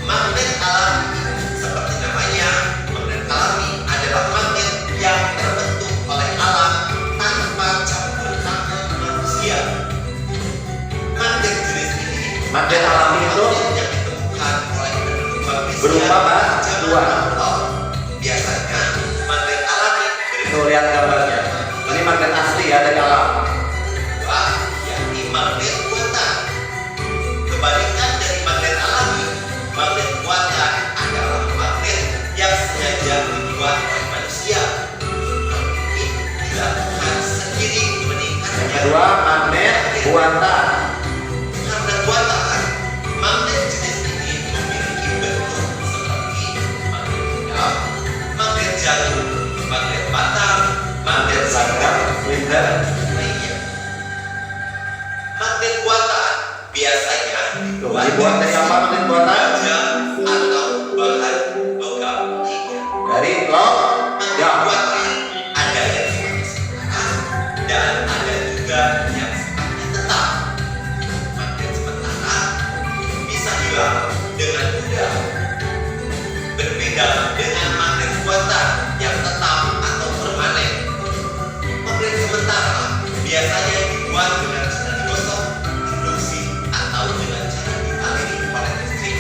Magnet alami seperti namanya, magnet alami adalah magnet yang terbentuk oleh alam tanpa campur tangan manusia. Magnet jenis ini
Magnet alami itu
magnet yang ditemukan oleh penduduk manusia
berupa apa?
zaman
Dua.
awal. Biasanya magnet alami
Tuh lihat gambarnya. Ini magnet asli ya dari alam.
kedua, yakni magnet buatan. Kebalikan dari magnet alami, magnet buatan adalah magnet yang sengaja dibuat oleh manusia. Hal ini dilakukan seiring meningkatnya.
Yang kedua magnet buatan.
Karena buatan, magnet jenis ini memiliki bentuk seperti magnet budak, magnet jarum, magnet batang, magnet silinder,
Silinder.
lainnya. Magnet buatan biasanya
Tuh, dibuat dari apa magnet buatan?
baja atau bahan logam lainnya.
Dari
Magnet
logam.
buatan ada yang sifatnya sementara dan ada juga yang sifatnya tetap. Magnet sementara bisa hilang dengan mudah. Berbeda dengan magnet buatan yang tetap atau permanen. Magnet sementara biasanya dibuat dengan cara digosok, induksi, atau dengan cara dialiri oleh listrik.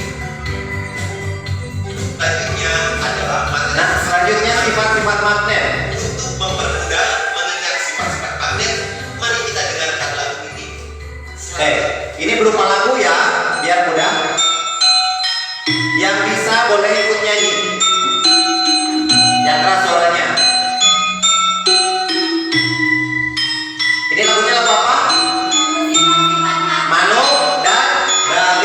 Selanjutnya adalah magnet.
Nah, selanjutnya sifat-sifat magnet.
Untuk mempermudah mengingat sifat-sifat magnet, mari kita dengarkan lagu ini.
Ini berupa lagu ya, biar mudah. Yang bisa boleh ikut nyanyi. Yang keras suaranya. Ini lagunya lagu apa? Mano dan Dalu.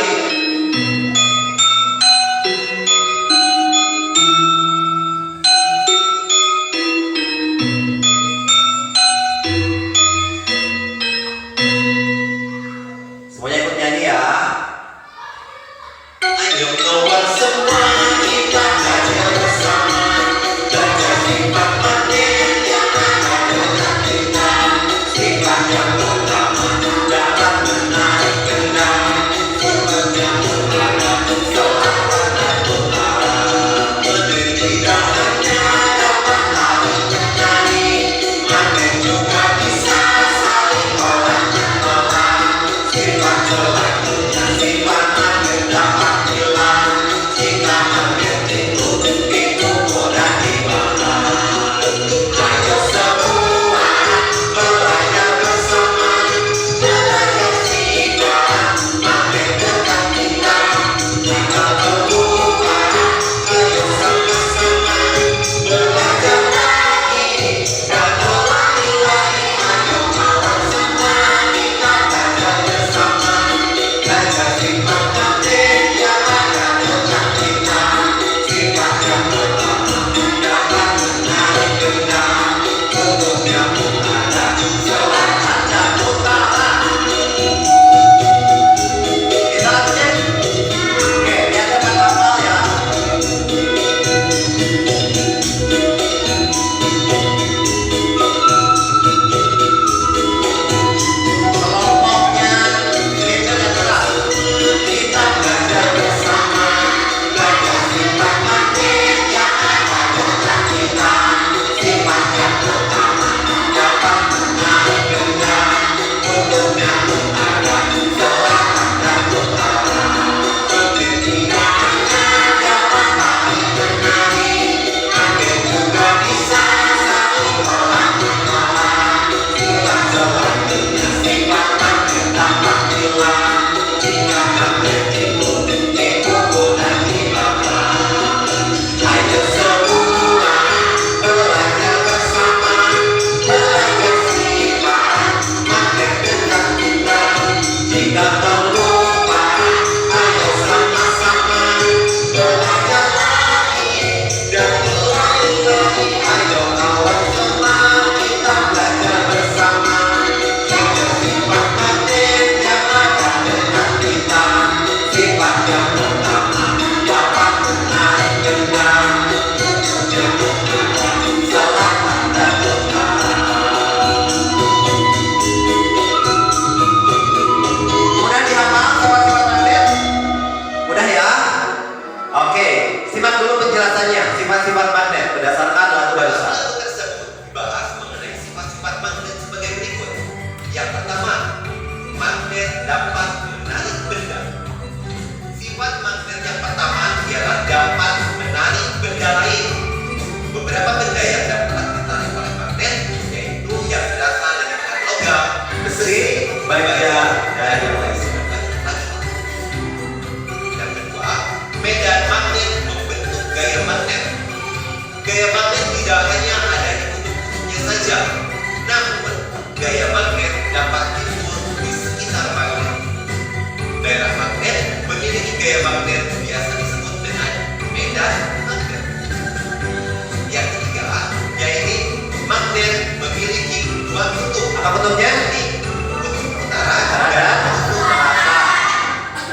Apa kutubnya?
Di kutub utara
Dan
kutub selatan.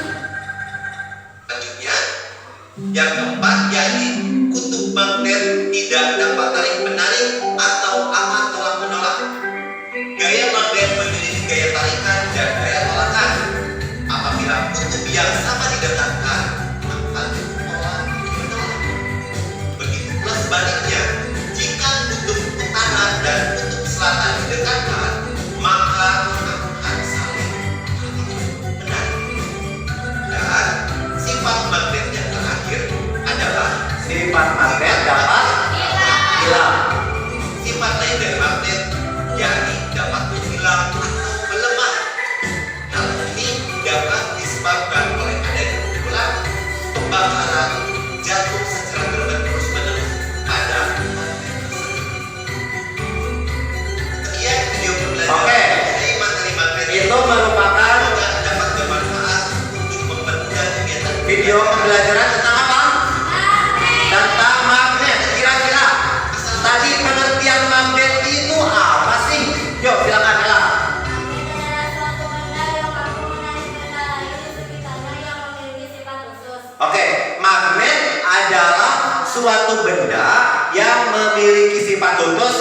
Selanjutnya, yang keempat yakni kutub magnet tidak dapat tarik menarik atau akan tolak menolak. Gaya magnet memiliki gaya tarikan dan gaya tolakan. Apabila kutub yang sama didekatkan, akan tolak menolak. Begitu pula sebaliknya, jika kutub utara dan kutub selatan didekatkan, maka akan saling menarik. Dan sifat magnet yang terakhir adalah
sifat magnet dapat hilang.
sifat lain dari magnet, yakni dapat menghilang atau melemah. Hal ini dapat disebabkan oleh adanya pukulan, pembakaran, jatuh secara terus-menerus pada magnet tersebut. Sekian video pembelajaran
Oke.
mengenai materi magnet
Itu merupakan
semoga dapat bermanfaat untuk mempermudah kegiatan
video pembelajaran tentang apa? Tentang magnet. Kira-kira tadi pengertian magnet itu apa sih? Yuk silakan Ella.
Magnet adalah suatu benda yang mampu menarik benda lain di sekitarnya yang memiliki sifat khusus.
Oke, magnet adalah suatu benda yang memiliki sifat khusus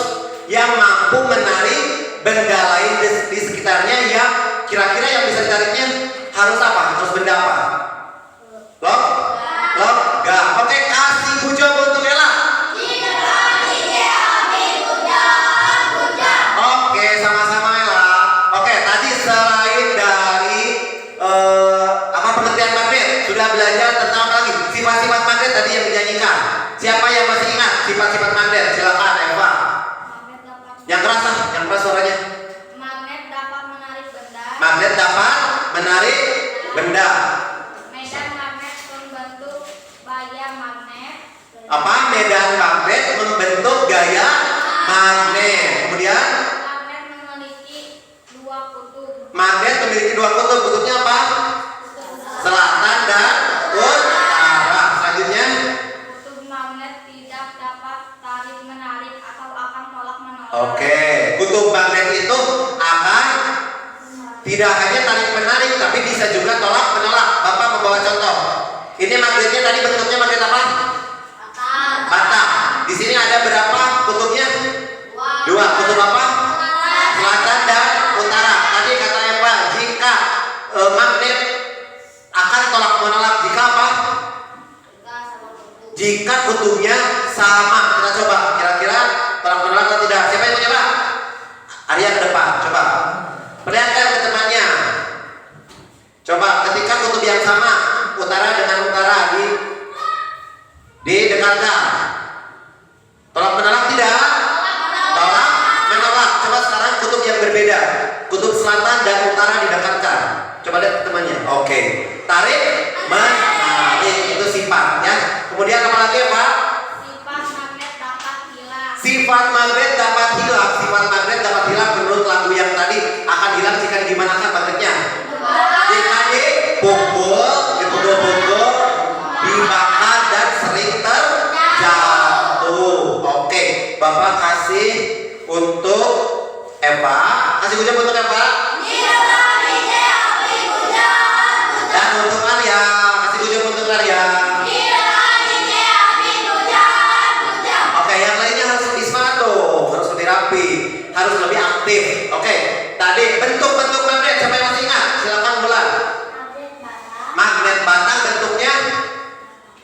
yang mampu menarik benda lain di sekitarnya yang kira-kira yang bisa ditariknya harus apa? Harus benda apa? Logam. Oke, kasih puja untuk Ella. Oke, sama-sama Ella. Oke, tadi selain dari apa pengertian magnet, sudah belajar tentang apa lagi? Sifat-sifat magnet tadi yang dinyanyikan. Siapa yang masih ingat sifat-sifat magnet? Silakan Eva.
Magnet dapat
Yang keras suaranya.
Magnet dapat menarik benda.
Magnet dapat menarik benda.
Medan magnet membentuk gaya magnet.
Apa? Medan magnet membentuk gaya magnet. Kemudian
Magnet memiliki dua kutub.
magnet memiliki dua kutub. Kutubnya apa? Selatan dan utara. Selanjutnya,
Kutub magnet tidak dapat tarik menarik atau akan tolak menolak.
oke, kutub magnet itu akan tidak hanya tarik menarik, tapi bisa juga tolak menolak. Bapak membawa contoh. Ini magnetnya tadi bentuknya magnet apa? Batang. Di sini ada berapa kutubnya? Dua. Kutub apa? Selatan dan utara. Tadi kata Eva, jika magnet akan tolak menolak jika apa? Jika kutubnya sama. Kita coba kira-kira tolak menolak atau tidak. Siapa yang mau coba? Arya ke depan, coba. Perlihatkan ke temannya. Coba ketika kutub yang sama, utara dengan utara didekatkan. Tolak menolak tidak? Tolak menolak. Coba sekarang kutub yang berbeda. Kutub selatan dan utara didekatkan. Coba lihat ke temannya. Oke. Tarik, menarik. Itu sifat ya. Kemudian apa lagi Pak?
Sifat magnet dapat hilang.
Sifat magnet dapat hilang. Sifat magnet dapat hilang menurut lagu yang tadi akan hilang jika digimanakan magnetnya? Jika dipukul, dibakar dan sering terjatuh. Oke, Bapak kasih untuk Eva. Kasih ucap untuk Eva. Dan untuk Arya, kasih ucap untuk Arya. Oke, yang lainnya harus lebih semangat tuh, harus lebih rapi, harus lebih aktif. Oke, tadi bentuk-bentuk magnet siapa yang masih ingat? Silakan Bulan. Magnet batang bentuknya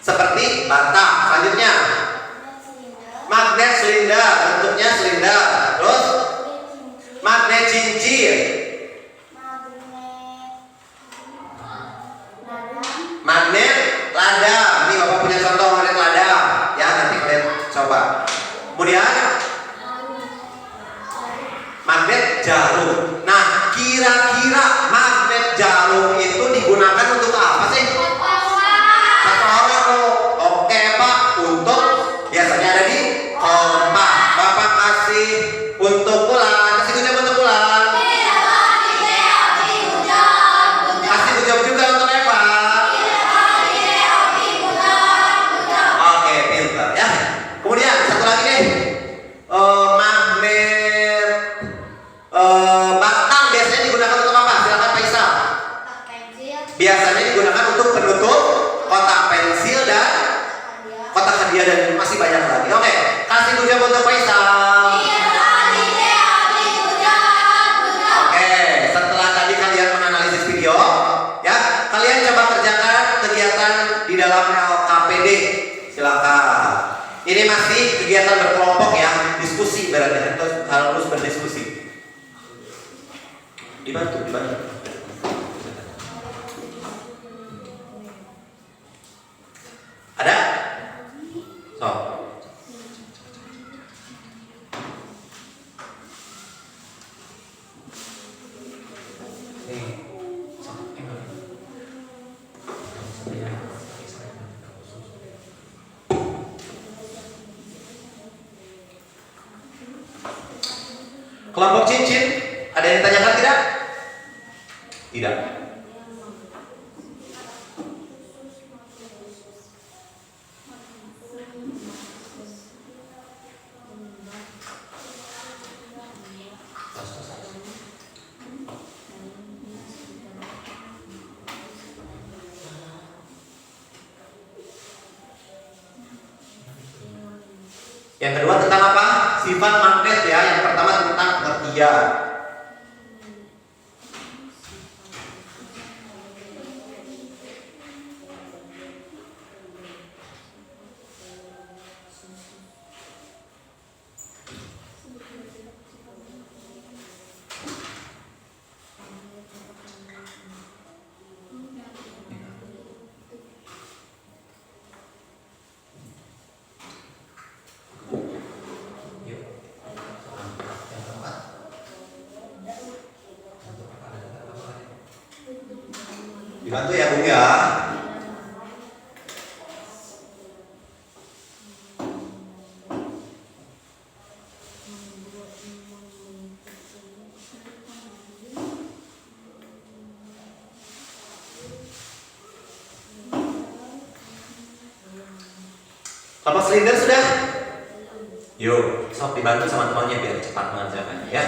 seperti batang. Selanjutnya, magnet silinder bentuknya silinder. Terus magnet cincin, magnet ladang. Ini Bapak punya contoh magnet ladang. Ya, nanti kalian coba. Kemudian magnet jarum. Nah, kira-kira magnet jarum itu digunakan untuk apa sih? Satu orang loh. Oke Pak, untuk biasanya ada di kompak. Bapak kasih untuk Bulan. Kasih ucap untuk Bulan. Kasih ucap juga untuk Eva. Oke, pintar ya. Kemudian satu lagi deh. Magnet Mantap. Ini masih kegiatan berkelompok ya, diskusi berarti harus berdiskusi. Dibantu. Ada? So. Kelompok cincin, ada yang ditanyakan tidak? Tidak. Yang kedua tentang apa? Sifat magnet ya. Yang pertama tentang pengertian. Dibantu ya Bung ya. Kelompok silinder sudah? Yuk, sok dibantu sama temannya biar cepat mengerjakannya ya.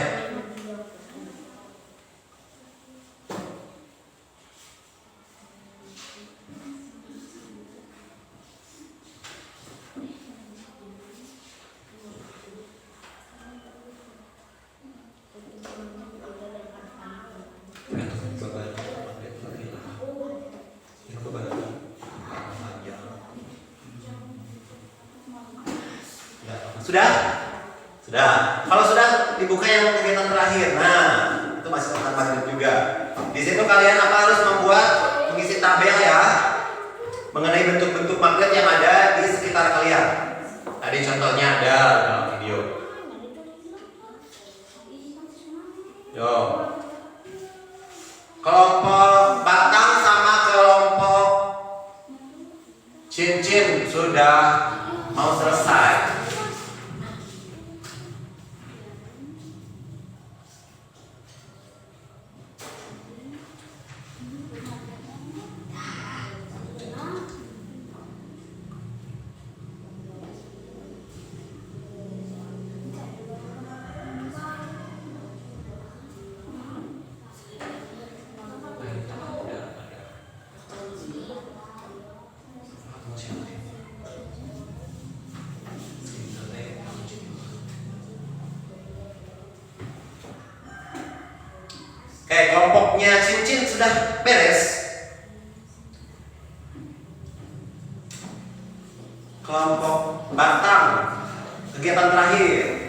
Sudah? Sudah. Kalau sudah dibuka yang kegiatan terakhir. Nah, itu masih tentang magnet juga. Di situ kalian apa harus membuat mengisi tabel ya mengenai bentuk-bentuk magnet yang ada di sekitar kalian. Tadi contohnya ada dalam video. Yo. Kelompok batang sama kelompok cincin sudah mau selesai. Oke, kelompoknya cincin sudah beres. Kelompok batang, kegiatan terakhir.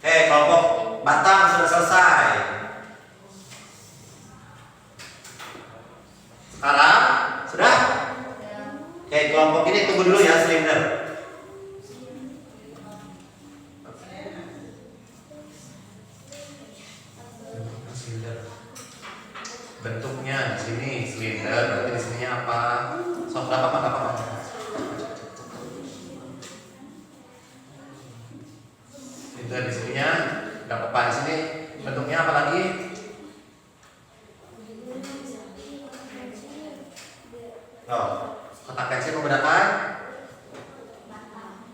Kelompok batang sudah selesai. Sekarang sudah? Kelompok ini tunggu dulu ya, silinder. Bentuknya di sini silinder, berarti di sininya apa? Sok apa? Itu di sininya nggak apa-apa. Di sini bentuknya apa lagi? Oh, kotak pensil menggunakan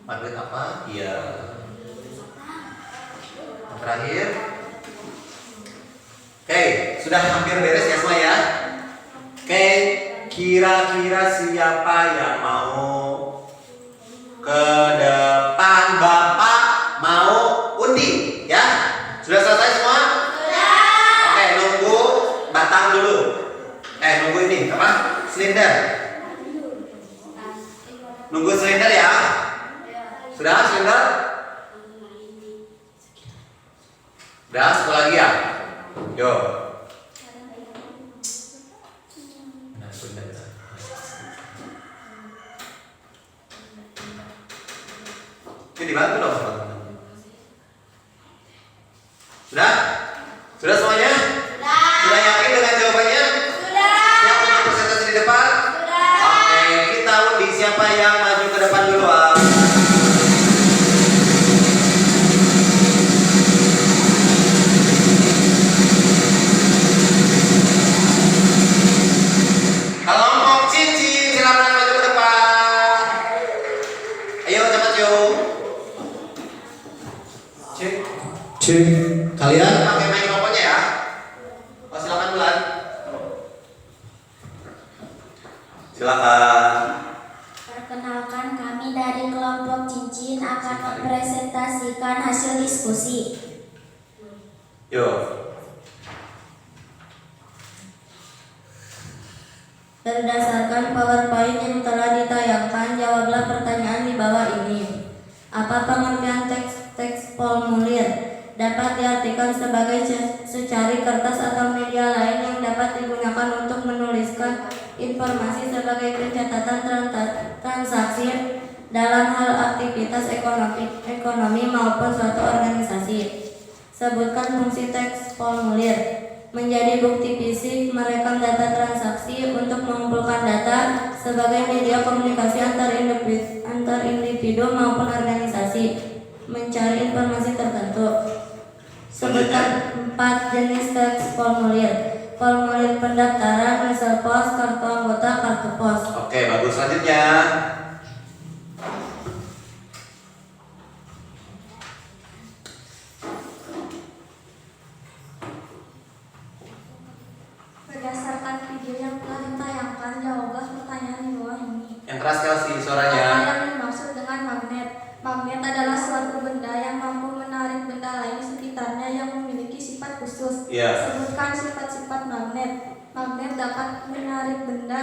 magnet apa? Iya. terakhir. Oke, sudah hampir beres ya semua ya. Oke, kira-kira siapa yang mau ke depan? Bapak mau undi ya? Sudah selesai semua? Oke, nunggu batang dulu. Nunggu ini apa? Silinder. Nunggu silinder ya. Sudah silinder? Udah, satu lagi ya. Yo. Ini dibantu dong. Sudah? Sudah semuanya? Sudah yakin dengan jawabannya? Siap untuk presentasi di depan? Oke, kita undi siapa yang maju ke depan duluan. Kelompok cincin silakan maju ke depan. Ayo cepat yuk. Cek. Kalian pakai mikrofonnya ya. Oh, silakan Bulan. Silakan.
Perkenalkan, kami dari kelompok cincin akan mempresentasikan hasil diskusi.
Yuk.
Berdasarkan PowerPoint yang telah ditayangkan, jawablah pertanyaan di bawah ini. Apa pengertian teks formulir? Dapat diartikan sebagai secari kertas atau media lain yang dapat digunakan untuk menuliskan informasi sebagai pencatatan transaksi dalam hal aktivitas ekonomi maupun suatu organisasi. Sebutkan fungsi teks formulir. Menjadi bukti fisik merekam data transaksi untuk mengumpulkan data sebagai media komunikasi antar individu maupun organisasi, mencari informasi tertentu. Sebutkan 4 jenis teks formulir. Formulir pendaftaran, misal pos, kartu anggota, kartu pos.
Oke, bagus. Selanjutnya.
Berdasarkan video yang telah ditayangkan, jawablah pertanyaan di bawah ini.
Yang keras Kelsey
Apa
suaranya.
yang dimaksud dengan magnet? Magnet adalah suatu benda yang mampu menarik benda lain di sekitarnya yang memiliki sifat khusus.
Iya.
Sebutkan sifat-sifat magnet. Magnet dapat menarik benda.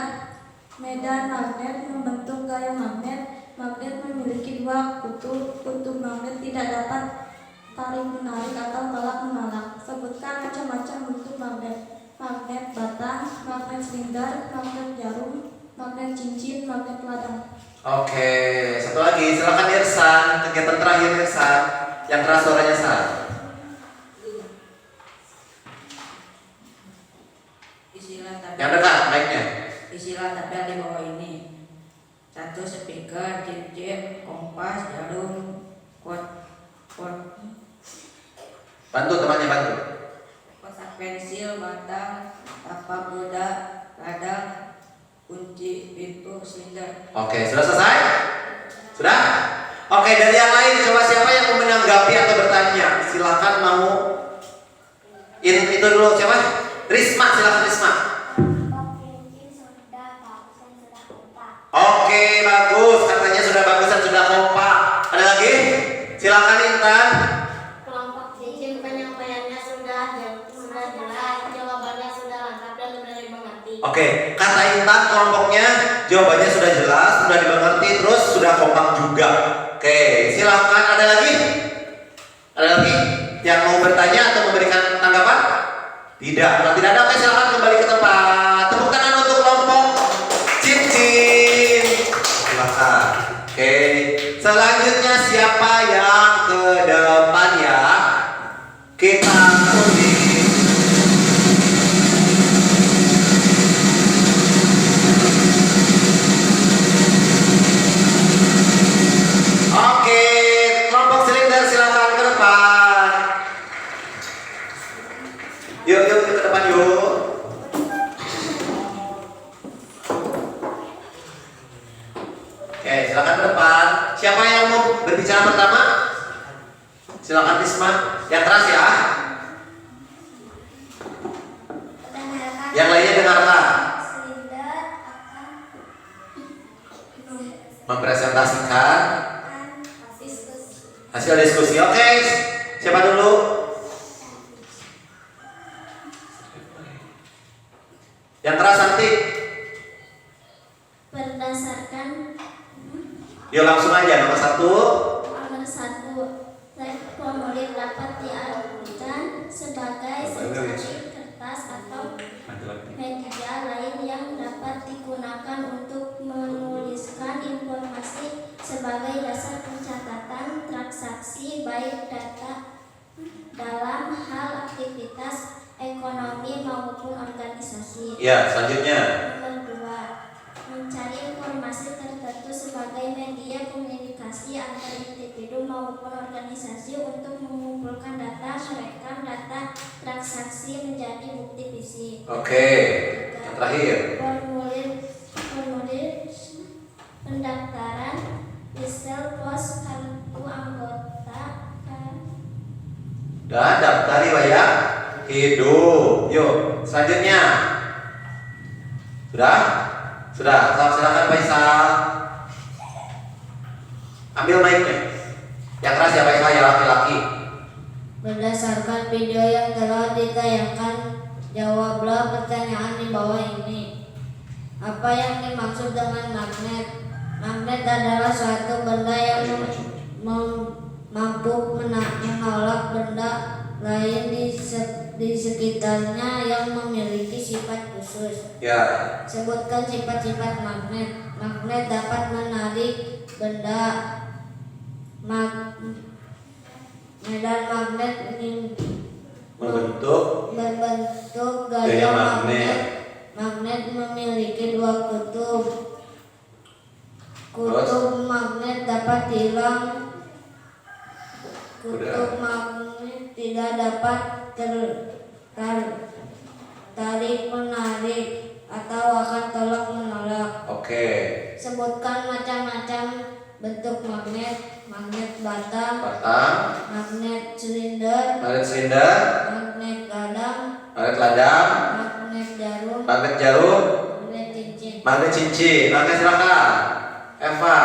Medan magnet membentuk gaya magnet. Magnet memiliki 2 kutub. Kutub magnet tidak dapat tarik menarik atau tolak menolak. Sebutkan macam-macam bentuk magnet. Magnet batang, magnet silinder, magnet jarum, magnet cincin, magnet ladang.
Oke, satu lagi. Silakan Irsan. Kegiatan terakhir Irsan. Yang keras suaranya San. Yang dekat mic-nya.
Isilah tabel di bawah ini. 1 speaker, cincin, kompas, jarum, kotak
Bantu temannya, bantu.
pensil, batang, tapak kuda, ladang, kunci pintu, silinder.
Oke, sudah selesai? Sudah? Oke, dari yang lain coba siapa yang mau menanggapi atau bertanya? Silakan mau. Itu dulu siapa? Risma, silakan Risma. Oke, bagus. Katanya sudah bagus dan sudah kompak. Ada lagi? Silakan Intan.
Kelompok cincin penyampaiannya sudah jelas, jawabannya sudah lengkap dan mudah dimengerti.
Oke, kata Intan kelompoknya jawabannya sudah jelas, sudah dimengerti, terus sudah kompak juga. Oke, silakan. Ada lagi? Ada lagi yang mau bertanya atau memberikan tanggapan? Tidak. Kalau tidak ada, oke silakan kembali ke tempat. Tepuk tangan untuk kelompok cincin. Silakan. Oke. Selanjutnya siapa yang ke depan ya? Kita undi. Oke, kelompok silinder silakan ke depan. Yuk ke depan yuk. Oke, silakan ke depan. Siapa yang mau berbicara pertama? Silakan Risma. Yang keras ya.
Perkenalkan
Yang lainnya dengarkan.
silinder akan
Mempresentasikan
diskusi.
hasil diskusi. Oke, siapa dulu? Yang keras nanti.
Berdasarkan
Yuk langsung aja nomor 1.
nomor 1, teks formulir dapat diartikan sebagai secari kertas atau media lain yang dapat digunakan untuk menuliskan informasi sebagai dasar pencatatan transaksi baik data dalam hal aktivitas ekonomi maupun organisasi.
Ya, selanjutnya.
Nomor 2, mencari informasi tertentu sebagai media komunikasi antar individu maupun organisasi untuk mengumpulkan data, merekam data transaksi menjadi bukti fisik.
Oke. Yang terakhir.
Formulir pendaftaran Excel pos kartu anggota
Dan daftar riwayat hidup. Yuk, selanjutnya. Sudah? Sudah. Silakan Faisal. Ambil mic-nya. Yang keras ya Faisal ya, laki-laki.
Berdasarkan video yang telah ditayangkan, jawablah pertanyaan di bawah ini. Apa yang dimaksud dengan magnet? Magnet adalah suatu benda yang mampu menolak benda lain di sekitarnya yang memiliki sifat khusus.
Ya.
Sebutkan sifat-sifat magnet. Magnet dapat menarik benda. Medan magnet
Membentuk
berbentuk
gaya
gaya
magnet.
Magnet memiliki 2 kutub. Kutub
Terus?
magnet dapat hilang. Kutub
Udah.
magnet tidak dapat tarik menarik atau akan tolak menolak.
Oke.
Sebutkan macam-macam bentuk magnet. Magnet batang, magnet silinder,
Magnet silinder,
magnet ladang,
magnet ladang,
magnet jarum,
magnet jarum,
magnet cincin.
magnet cincin. Oke, silakan. Eva.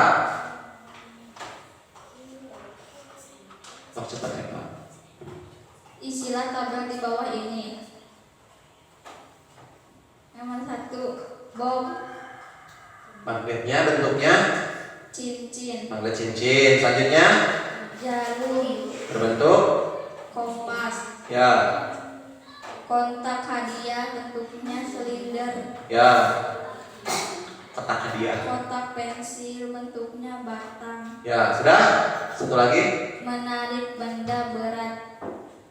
Oh, cepat Eva.
Isilah tabel di bawah ini. Nomor 1, bom,
Magnetnya bentuknya
cincin,
magnet cincin. Selanjutnya
jarum,
berbentuk
kompas,
ya,
kontak hadiah bentuknya silinder,
ya. Kotak hadiah.
kotak pensil bentuknya batang,
Ya, sudah? Satu lagi.
menarik benda berat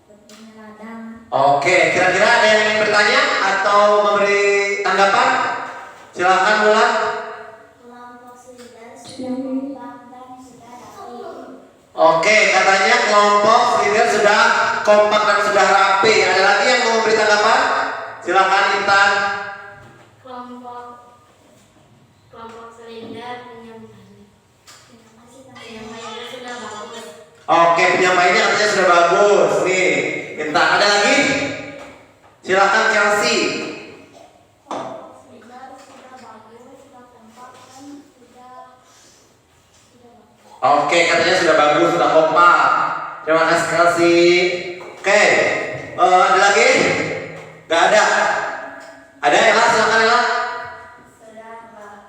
bentuknya ladang.
Oke, kira-kira ada yang ingin bertanya atau memberi tanggapan? Silakan Mulan.
Kelompok silinder sudah kompak dan sudah rapi.
Oke, katanya kelompok silinder sudah kompak dan sudah rapi. Ada lagi yang mau memberi tanggapan? Silakan Intan.
Kelompok silinder penyampaiannya sudah bagus.
Oke, penyampaiannya katanya sudah bagus. Nih, Intan. Ada lagi? Silakan Chelsea.
Kelompok silinder sudah bagus, sudah kompak dan sudah bagus.
Oke, katanya sudah bagus, sudah kompak. Terima kasih Chelsea. Oke, ada lagi? Gak ada. Ada Ella? Silakan Ella.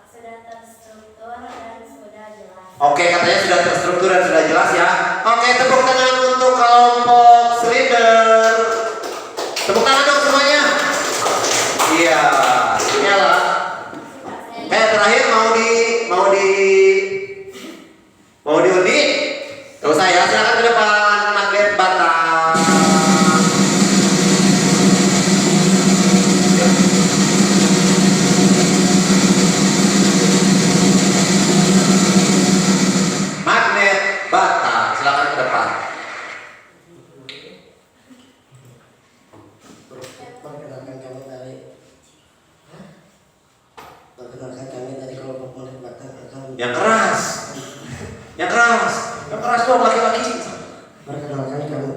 Sudah terstruktur dan sudah jelas.
Oke, katanya sudah terstruktur dan sudah jelas ya. Oke, tepuk tangan untuk kelompok silinder. Tepuk tangan dong semuanya. Iya, ini Ella. Terakhir mau diundi? Gak usah ya, silakan ke depan. Magnet batang. Magnet batang, silakan ke depan.
Perkenalkan kami dari kelompok magnet batang akan
Yang keras. Yang keras dong laki-laki.
perkenalkan kami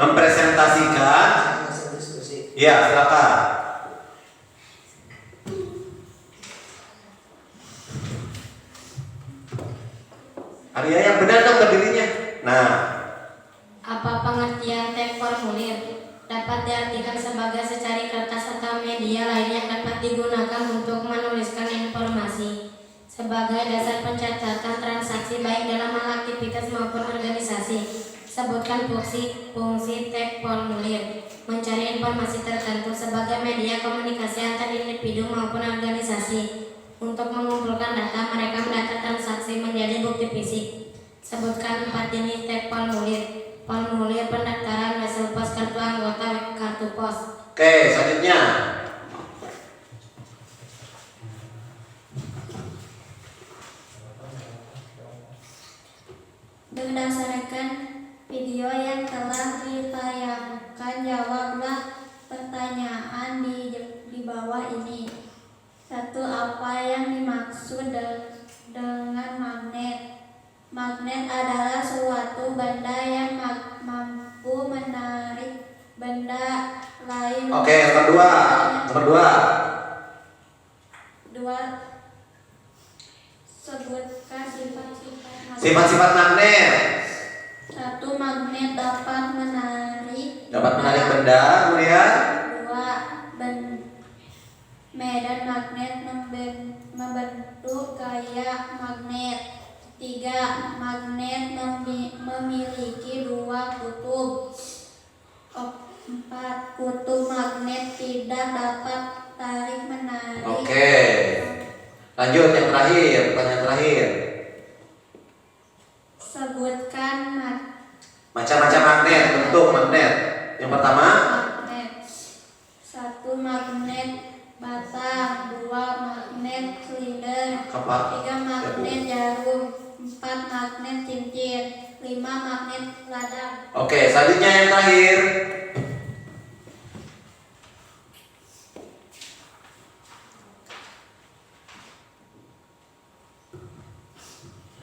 mempresentasikan.
hasil diskusi.
Ya, silakan. Arya yang benar dong berdirinya. Nah,
Apa pengertian teks formulir? Dapat diartikan sebagai secari kertas atau media lain yang dapat digunakan untuk menuliskan informasi sebagai dasar pencatatan transaksi baik dalam hal aktivitas maupun organisasi. Sebutkan fungsi teks formulir. Mencari informasi tertentu sebagai media komunikasi antar individu maupun organisasi. Untuk mengumpulkan data, mereka mendata transaksi menjadi bukti fisik. Sebutkan 4 jenis teks formulir. Formulir pendaftaran, wesel pos, kartu anggota, kartu pos.
oke, selanjutnya.
Berdasarkan video yang telah ditayangkan, jawablah pertanyaan di bawah ini. 1. Apa yang dimaksud dengan magnet? Magnet adalah suatu benda yang mampu menarik benda lain.
Oke, nomor 2. Nomor 2.
2. Sebutkan sifat-sifat magnet.
Sifat-sifat magnet.
1. Magnet dapat menarik
Benda, kemudian
2. Medan magnet membentuk gaya magnet. 3. Magnet memiliki 2 kutub. 4. Kutub magnet tidak dapat tarik menarik.
Oke. Lanjut yang terakhir, pertanyaan terakhir.
Sebutkan
Macam-macam magnet, bentuk magnet. Yang pertama,
magnet. 1. Magnet batang. 2. Magnet silinder.
Apa?
3. Magnet jarum. 4. Magnet cincin. 5. Magnet ladang.
Oke, selanjutnya yang terakhir.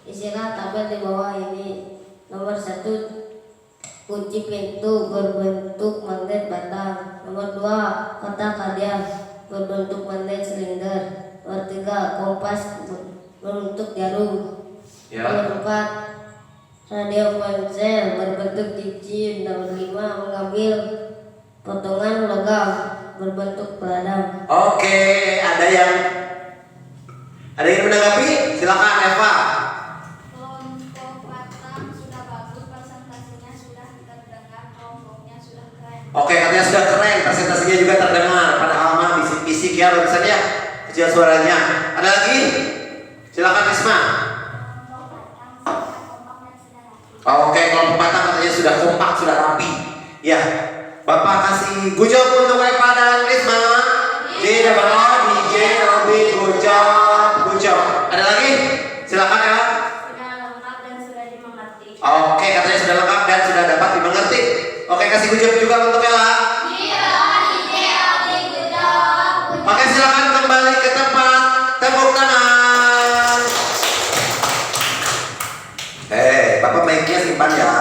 Isilah tabel di bawah ini. Nomor 1, kunci pintu berbentuk magnet batang. Nomor 2, kotak hadiah berbentuk magnet silinder. Nomor 3, kompas berbentuk jarum.
Ya.
Nomor 4, radio ponsel berbentuk cincin. Nomor 5, mengambil potongan logam berbentuk peladang.
Oke, ada yang menanggapi? Silakan Eva.
Kelompok batang sudah bagus, presentasinya sudah terdengar, kelompoknya sudah keren.
Oke, katanya sudah keren, presentasinya juga terdengar. Padahal mah bisik-bisik ya barusannya, kecil suaranya. Ada lagi? Silakan Risma. Oke, kelompok batang katanya sudah kompak, sudah rapi. Ya, Bapak kasih good job untuk Eva dan Risma. DJ Robi, good job. Ada lagi? Silakan ya.
Sudah lengkap dan sudah dimengerti.
Oke, katanya sudah lengkap dan sudah dapat dimengerti. Oke, kasih good job juga untuk Ella. Oke, silakan kembali ke tempat. Tepuk tangan. Bapak mic-nya simpan ya.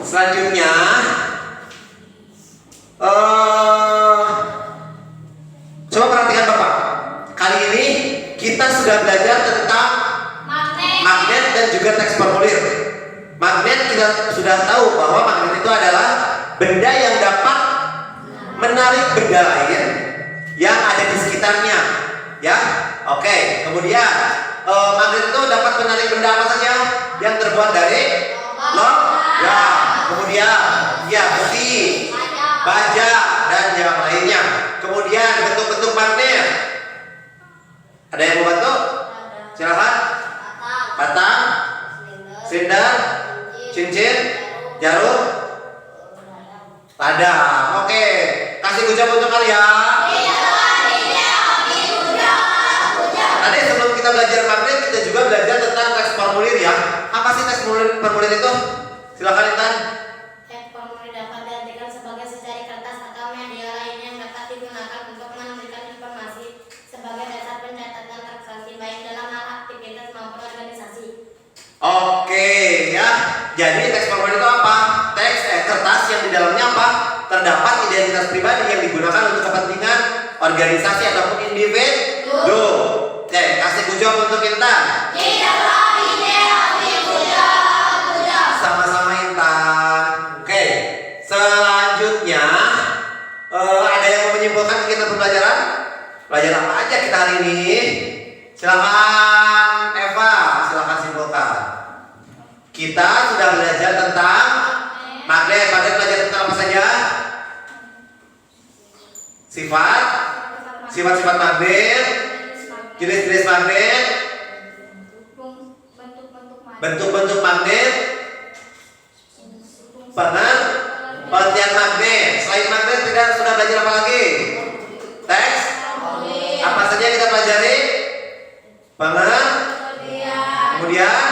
Selanjutnya, coba perhatikan Bapak. Kali ini kita sudah belajar tentang magnet dan juga teks formulir. Magnet kita sudah tahu bahwa magnet itu adalah benda yang dapat menarik benda lain yang ada di sekitarnya. Ya, oke. Kemudian magnet itu dapat menarik benda apa saja yang terbuat dari logam. Ya, kemudian ya besi, baja dan yang lainnya. Kemudian bentuk-bentuk magnet. Ada yang mau bantu? Silakan. Batang, silinder, cincin, jarum, ladang. Oke, kasih good job untuk kalian. Tadi sebelum kita belajar magnet, kita juga belajar tentang teks formulir ya. Apa sih teks formulir itu? Silakan Intan.
Teks formulir dapat diartikan sebagai secari kertas atau media lain yang dapat digunakan untuk memberikan informasi sebagai dasar pencatatan transaksi baik dalam hal aktivitas maupun organisasi.
Oke ya. Jadi teks formulir itu apa? kertas yang di dalamnya apa? Terdapat identitas pribadi yang digunakan untuk kepentingan organisasi ataupun individu. Oke, kasih kujok untuk Intan. Sama-sama Intan. Oke, selanjutnya ada yang mau menyimpulkan kegiatan pembelajaran? Belajar apa aja kita hari ini? Silakan Eva, silakan simpulkan. Kita sudah belajar tentang magnet. Magnet belajar tentang apa saja? Sifat-sifat magnet, jenis-jenis magnet, bentuk-bentuk magnet, pengertian magnet. Selain magnet kita sudah belajar apa lagi? Teks. Apa saja yang kita pelajari? Kemudian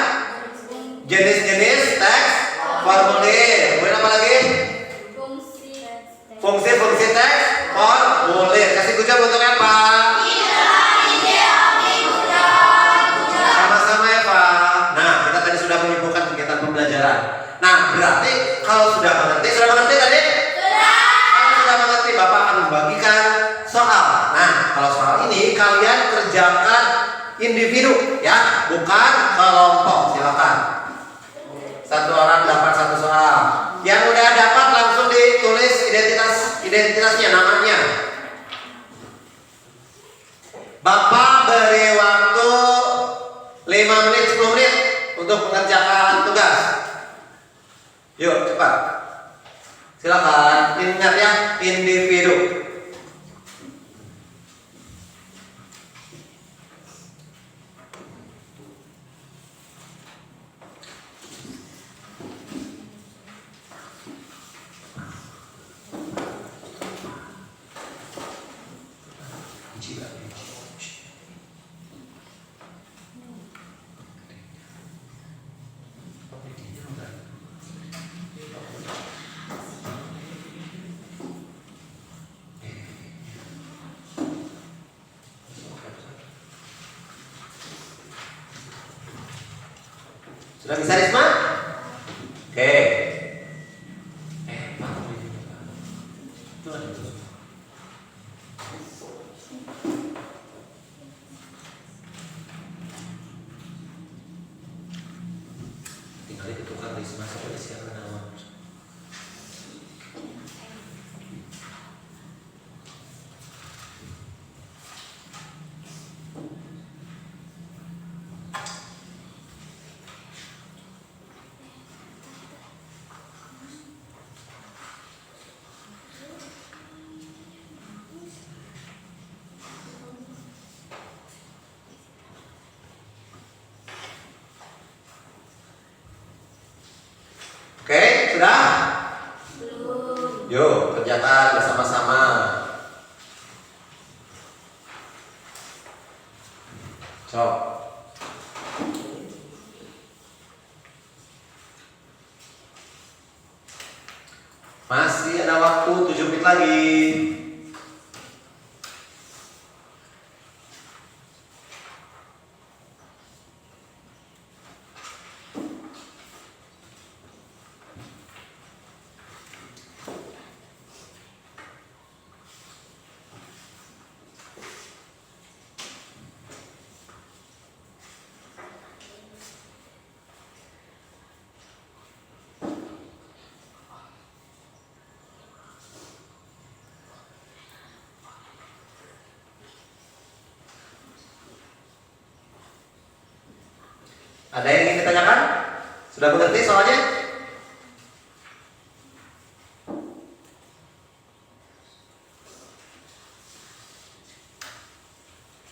jenis-jenis teks formulir. Kemudian apa lagi? Fungsi-fungsi teks formulir. Kasih kujab untuk Eva. Sama-sama Eva. Nah, kita tadi sudah menyimpulkan kegiatan pembelajaran. Nah, berarti kalau sudah mengerti tadi? Kalau sudah mengerti, Bapak akan membagikan soal. Nah, kalau soal ini kalian kerjakan individu ya, bukan kelompok. Silakan. Satu orang dapat satu soal. Yang udah dapat langsung ditulis identitasnya, namanya. Bapak beri waktu 5 menit 10 menit untuk mengerjakan tugas. Yuk cepat. Silakan. Ingat ya, individu. Sudah bisa Risma? Oke. Tinggal ditukar Risma sampai siapa nama. Oke, sudah? Belum. Yuk, kerjakan bersama-sama. Cok. Masih ada waktu 7 menit lagi. Ada yang ingin ditanyakan? Sudah mengerti soalnya?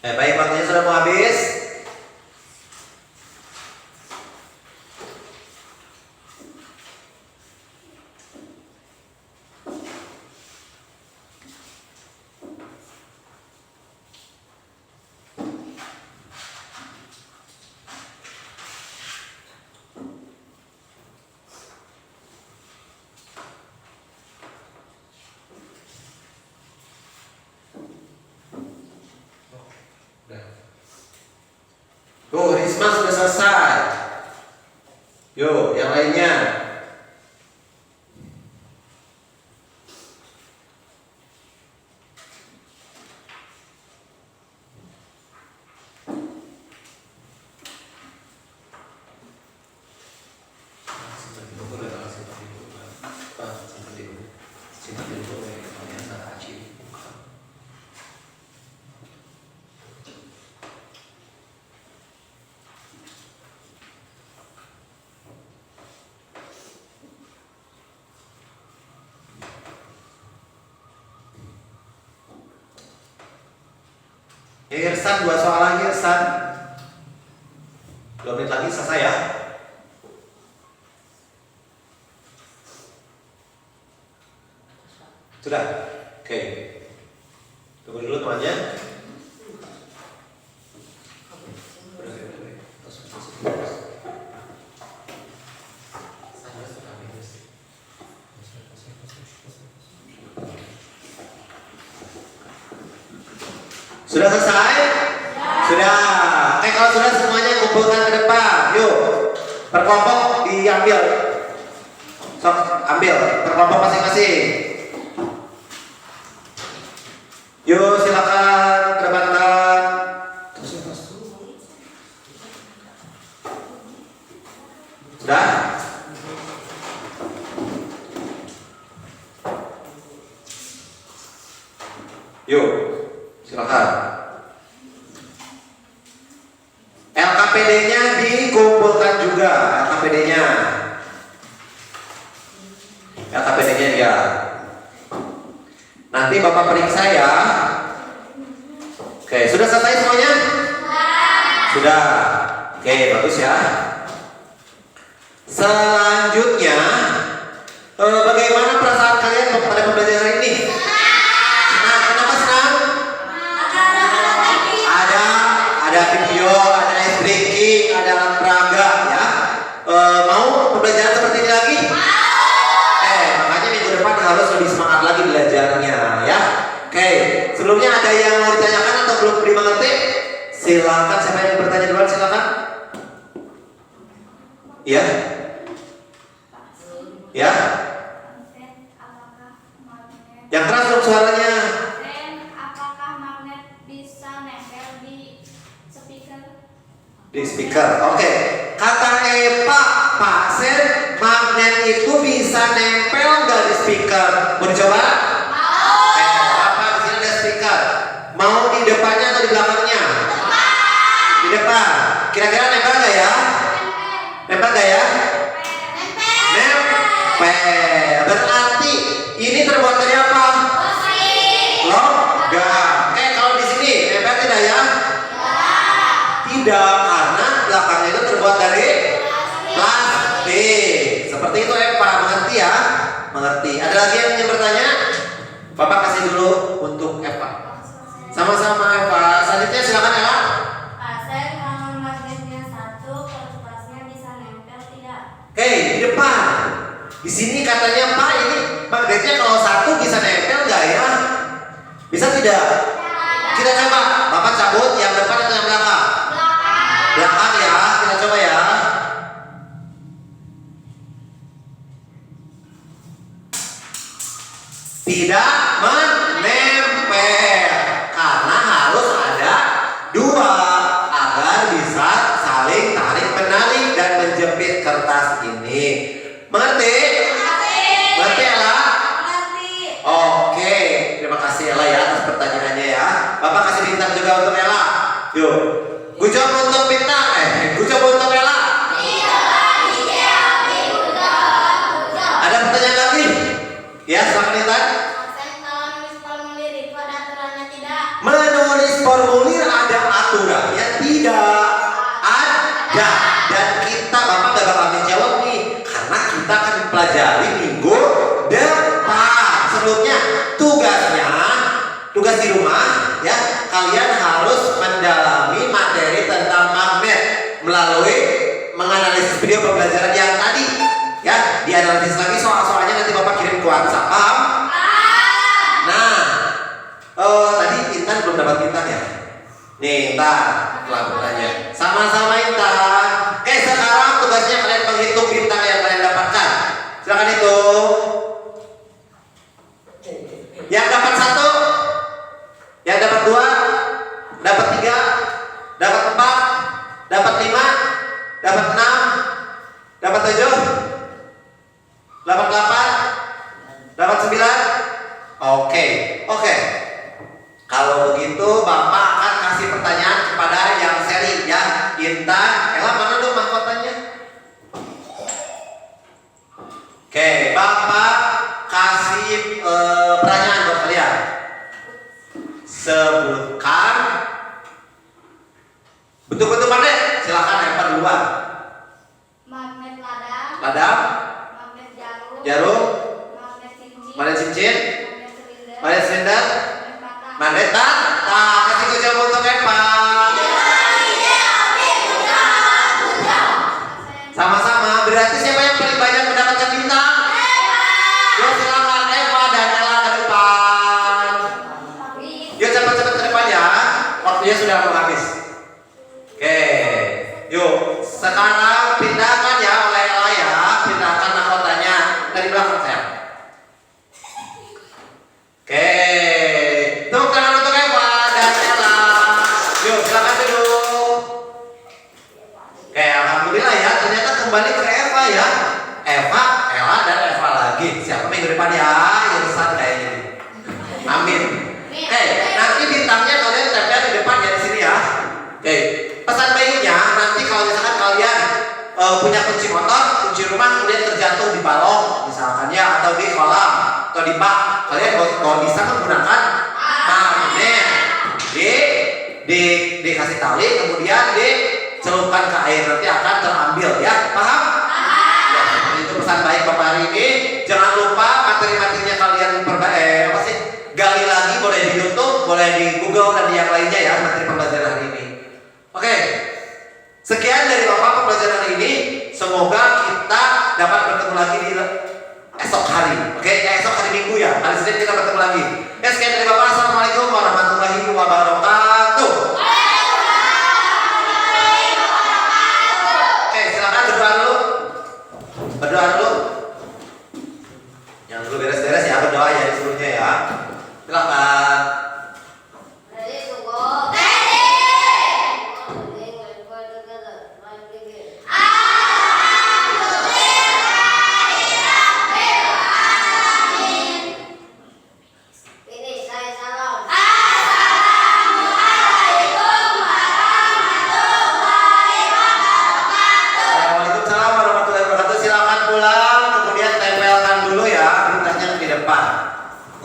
Baik, waktunya sudah mau habis. Tuh, Risma sudah selesai. Yuk, yang lainnya. Ya Irsan, 2 soal lagi Irsan. 2 menit lagi selesai ya. Sudah? Oke. Tunggu dulu temannya. Sudah selesai? Sudah. Oke, kalau sudah semuanya kumpulkan ke depan. Yuk. Berkelompok diambil. Sok, ambil. Berkelompok masing-masing. Yuk, silakan ke depan. Sudah? Yuk, silakan. LKPD-nya dikumpulkan juga. LKPD-nya dia. Nanti Bapak periksa ya. Oke, sudah selesai semuanya? Sudah. Oke, bagus ya. Selanjutnya, bagaimana perasaan kalian pada pembelajaran ini? Senang? Kenapa senang? Ada video, ada ice breaking, ada alat peraga ya. Mau pembelajaran seperti ini lagi? Makanya minggu depan harus lebih semangat lagi belajarnya ya. Oke, sebelumnya ada yang mau ditanyakan atau belum dimengerti? Silakan, siapa yang bertanya duluan silakan. Ya. Ya. Yang keras dong suaranya.
Apakah magnet bisa nempel di speaker?
Di speaker. Oke. Kata Eva, Pak Sen, magnet itu bisa nempel nggak di speaker? Mau dicoba? Apa di sini ada speaker? Mau di depannya atau di belakangnya? Di depan. Kira-kira nempel nggak ya? Nempel nggak ya? Nempel. Berarti ini terbuat dari apa? Logam. Oke, kalau di sini nempel tidak ya? Tidak, karena belakangnya itu terbuat dari plastik. Seperti itu Eva, mengerti ya? Mengerti. Ada lagi yang ingin bertanya? Bapak kasih dulu untuk Eva. Sama-sama Eva. Selanjutnya silakan Ella.
Kalau magnetnya satu, kertasnya bisa nempel tidak?
Oke, di depan. Di sini katanya Pak, ini magnetnya kalau satu bisa nempel nggak ya? Bisa tidak? Kita coba. Bapak cabut yang depan atau yang belakang? Belakang ya. Kita coba ya. Tidak menempel karena harus ada 2 agar bisa saling tarik menarik dan menjepit kertas ini. Mengerti? Mengerti Ella? Oke, terima kasih Ella ya atas pertanyaannya ya. Bapak kasih bintang juga untuk Ella. Yuk, good job untuk bintang. Good job untuk Ella. Ada pertanyaan lagi? Ya, silakan Intan.
Kalau nulis formulir itu ada aturannya tidak?
Menulis formulir ada aturannya tidak? Ada. Dan kita Bapak gak bakal menjawab nih, karena kita akan pelajari minggu depan. Sebelumnya tugas di rumah ya, kalian harus mendalami materi tentang magnet melalui menganalisis video pembelajaran yang tadi ya, dianalisis lagi soal-soalnya nanti Bapak kirim ke WhatsApp. Paham? Nah, tadi Intan belum dapat bintang ya? Nih Intan, telah bertanya. Sama-sama Intan. Oke, sekarang tugasnya kalian menghitung bintang yang kalian dapatkan. Silakan hitung. Yang dapat 1, yang dapat 2, dapat 3, dapat 4, dapat 5, dapat 6, dapat 7, dapat 8, dapat 9. Oke. Kalau begitu Bapak akan kasih pertanyaan kepada yang seri ya. Intan, Ella mana dong mahkotanya? Oke, Bapak kasih pertanyaan buat kalian. Sebutkan jarum,
magnet cincin,
magnet silinder,
magnet
magnet
patah.
tak. Nah, kasih kunci untuk Eva. Sama-sama. Berarti siapa yang paling banyak mendapatkan bintang? Yuk silakan Eva dan Ella ke depan. Yuk cepat-cepat ke depan ya. Waktunya sudah mau habis. Oke. Yuk, sekarang pindahkan ya oleh Ella ya. Pindahkan mahkotanya dari belakang saya. Oke. Tepuk tangan untuk Eva dan Ella. Yuk, silakan duduk. Oke, alhamdulillah ya. Ternyata kembali ke Eva ya. Eva, Ella dan Eva lagi. Siapa minggu depan ya? Irisan kayaknya. Amin. Oke, nanti bintangnya kalian tempel di depan ya di sini ya. Oke, pesan baiknya nanti kalau misalkan kalian punya kunci motor, kunci rumah kemudian terjatuh di balong misalkan ya, atau di kolam atau di bak, kalian kalau bisa menggunakan magnet. Dikasih tali kemudian dicelupkan ke air, nanti akan terambil ya. Paham? Ya, itu pesan baik Bapak hari ini. Jangan lupa materi-materinya kalian gali lagi, boleh di YouTube, boleh di Google dan di yang lainnya ya, materi pembelajaran hari ini. Oke. Sekian dari Bapak pembelajaran hari ini. Semoga kita dapat bertemu lagi di esok hari. Oke, esok hari Minggu ya. Hari Senin kita bertemu lagi. Ya, sekian dari Bapak. Assalamualaikum warahmatullahi wabarakatuh. Oke, silakan berdoa dulu. Berdoa dulu.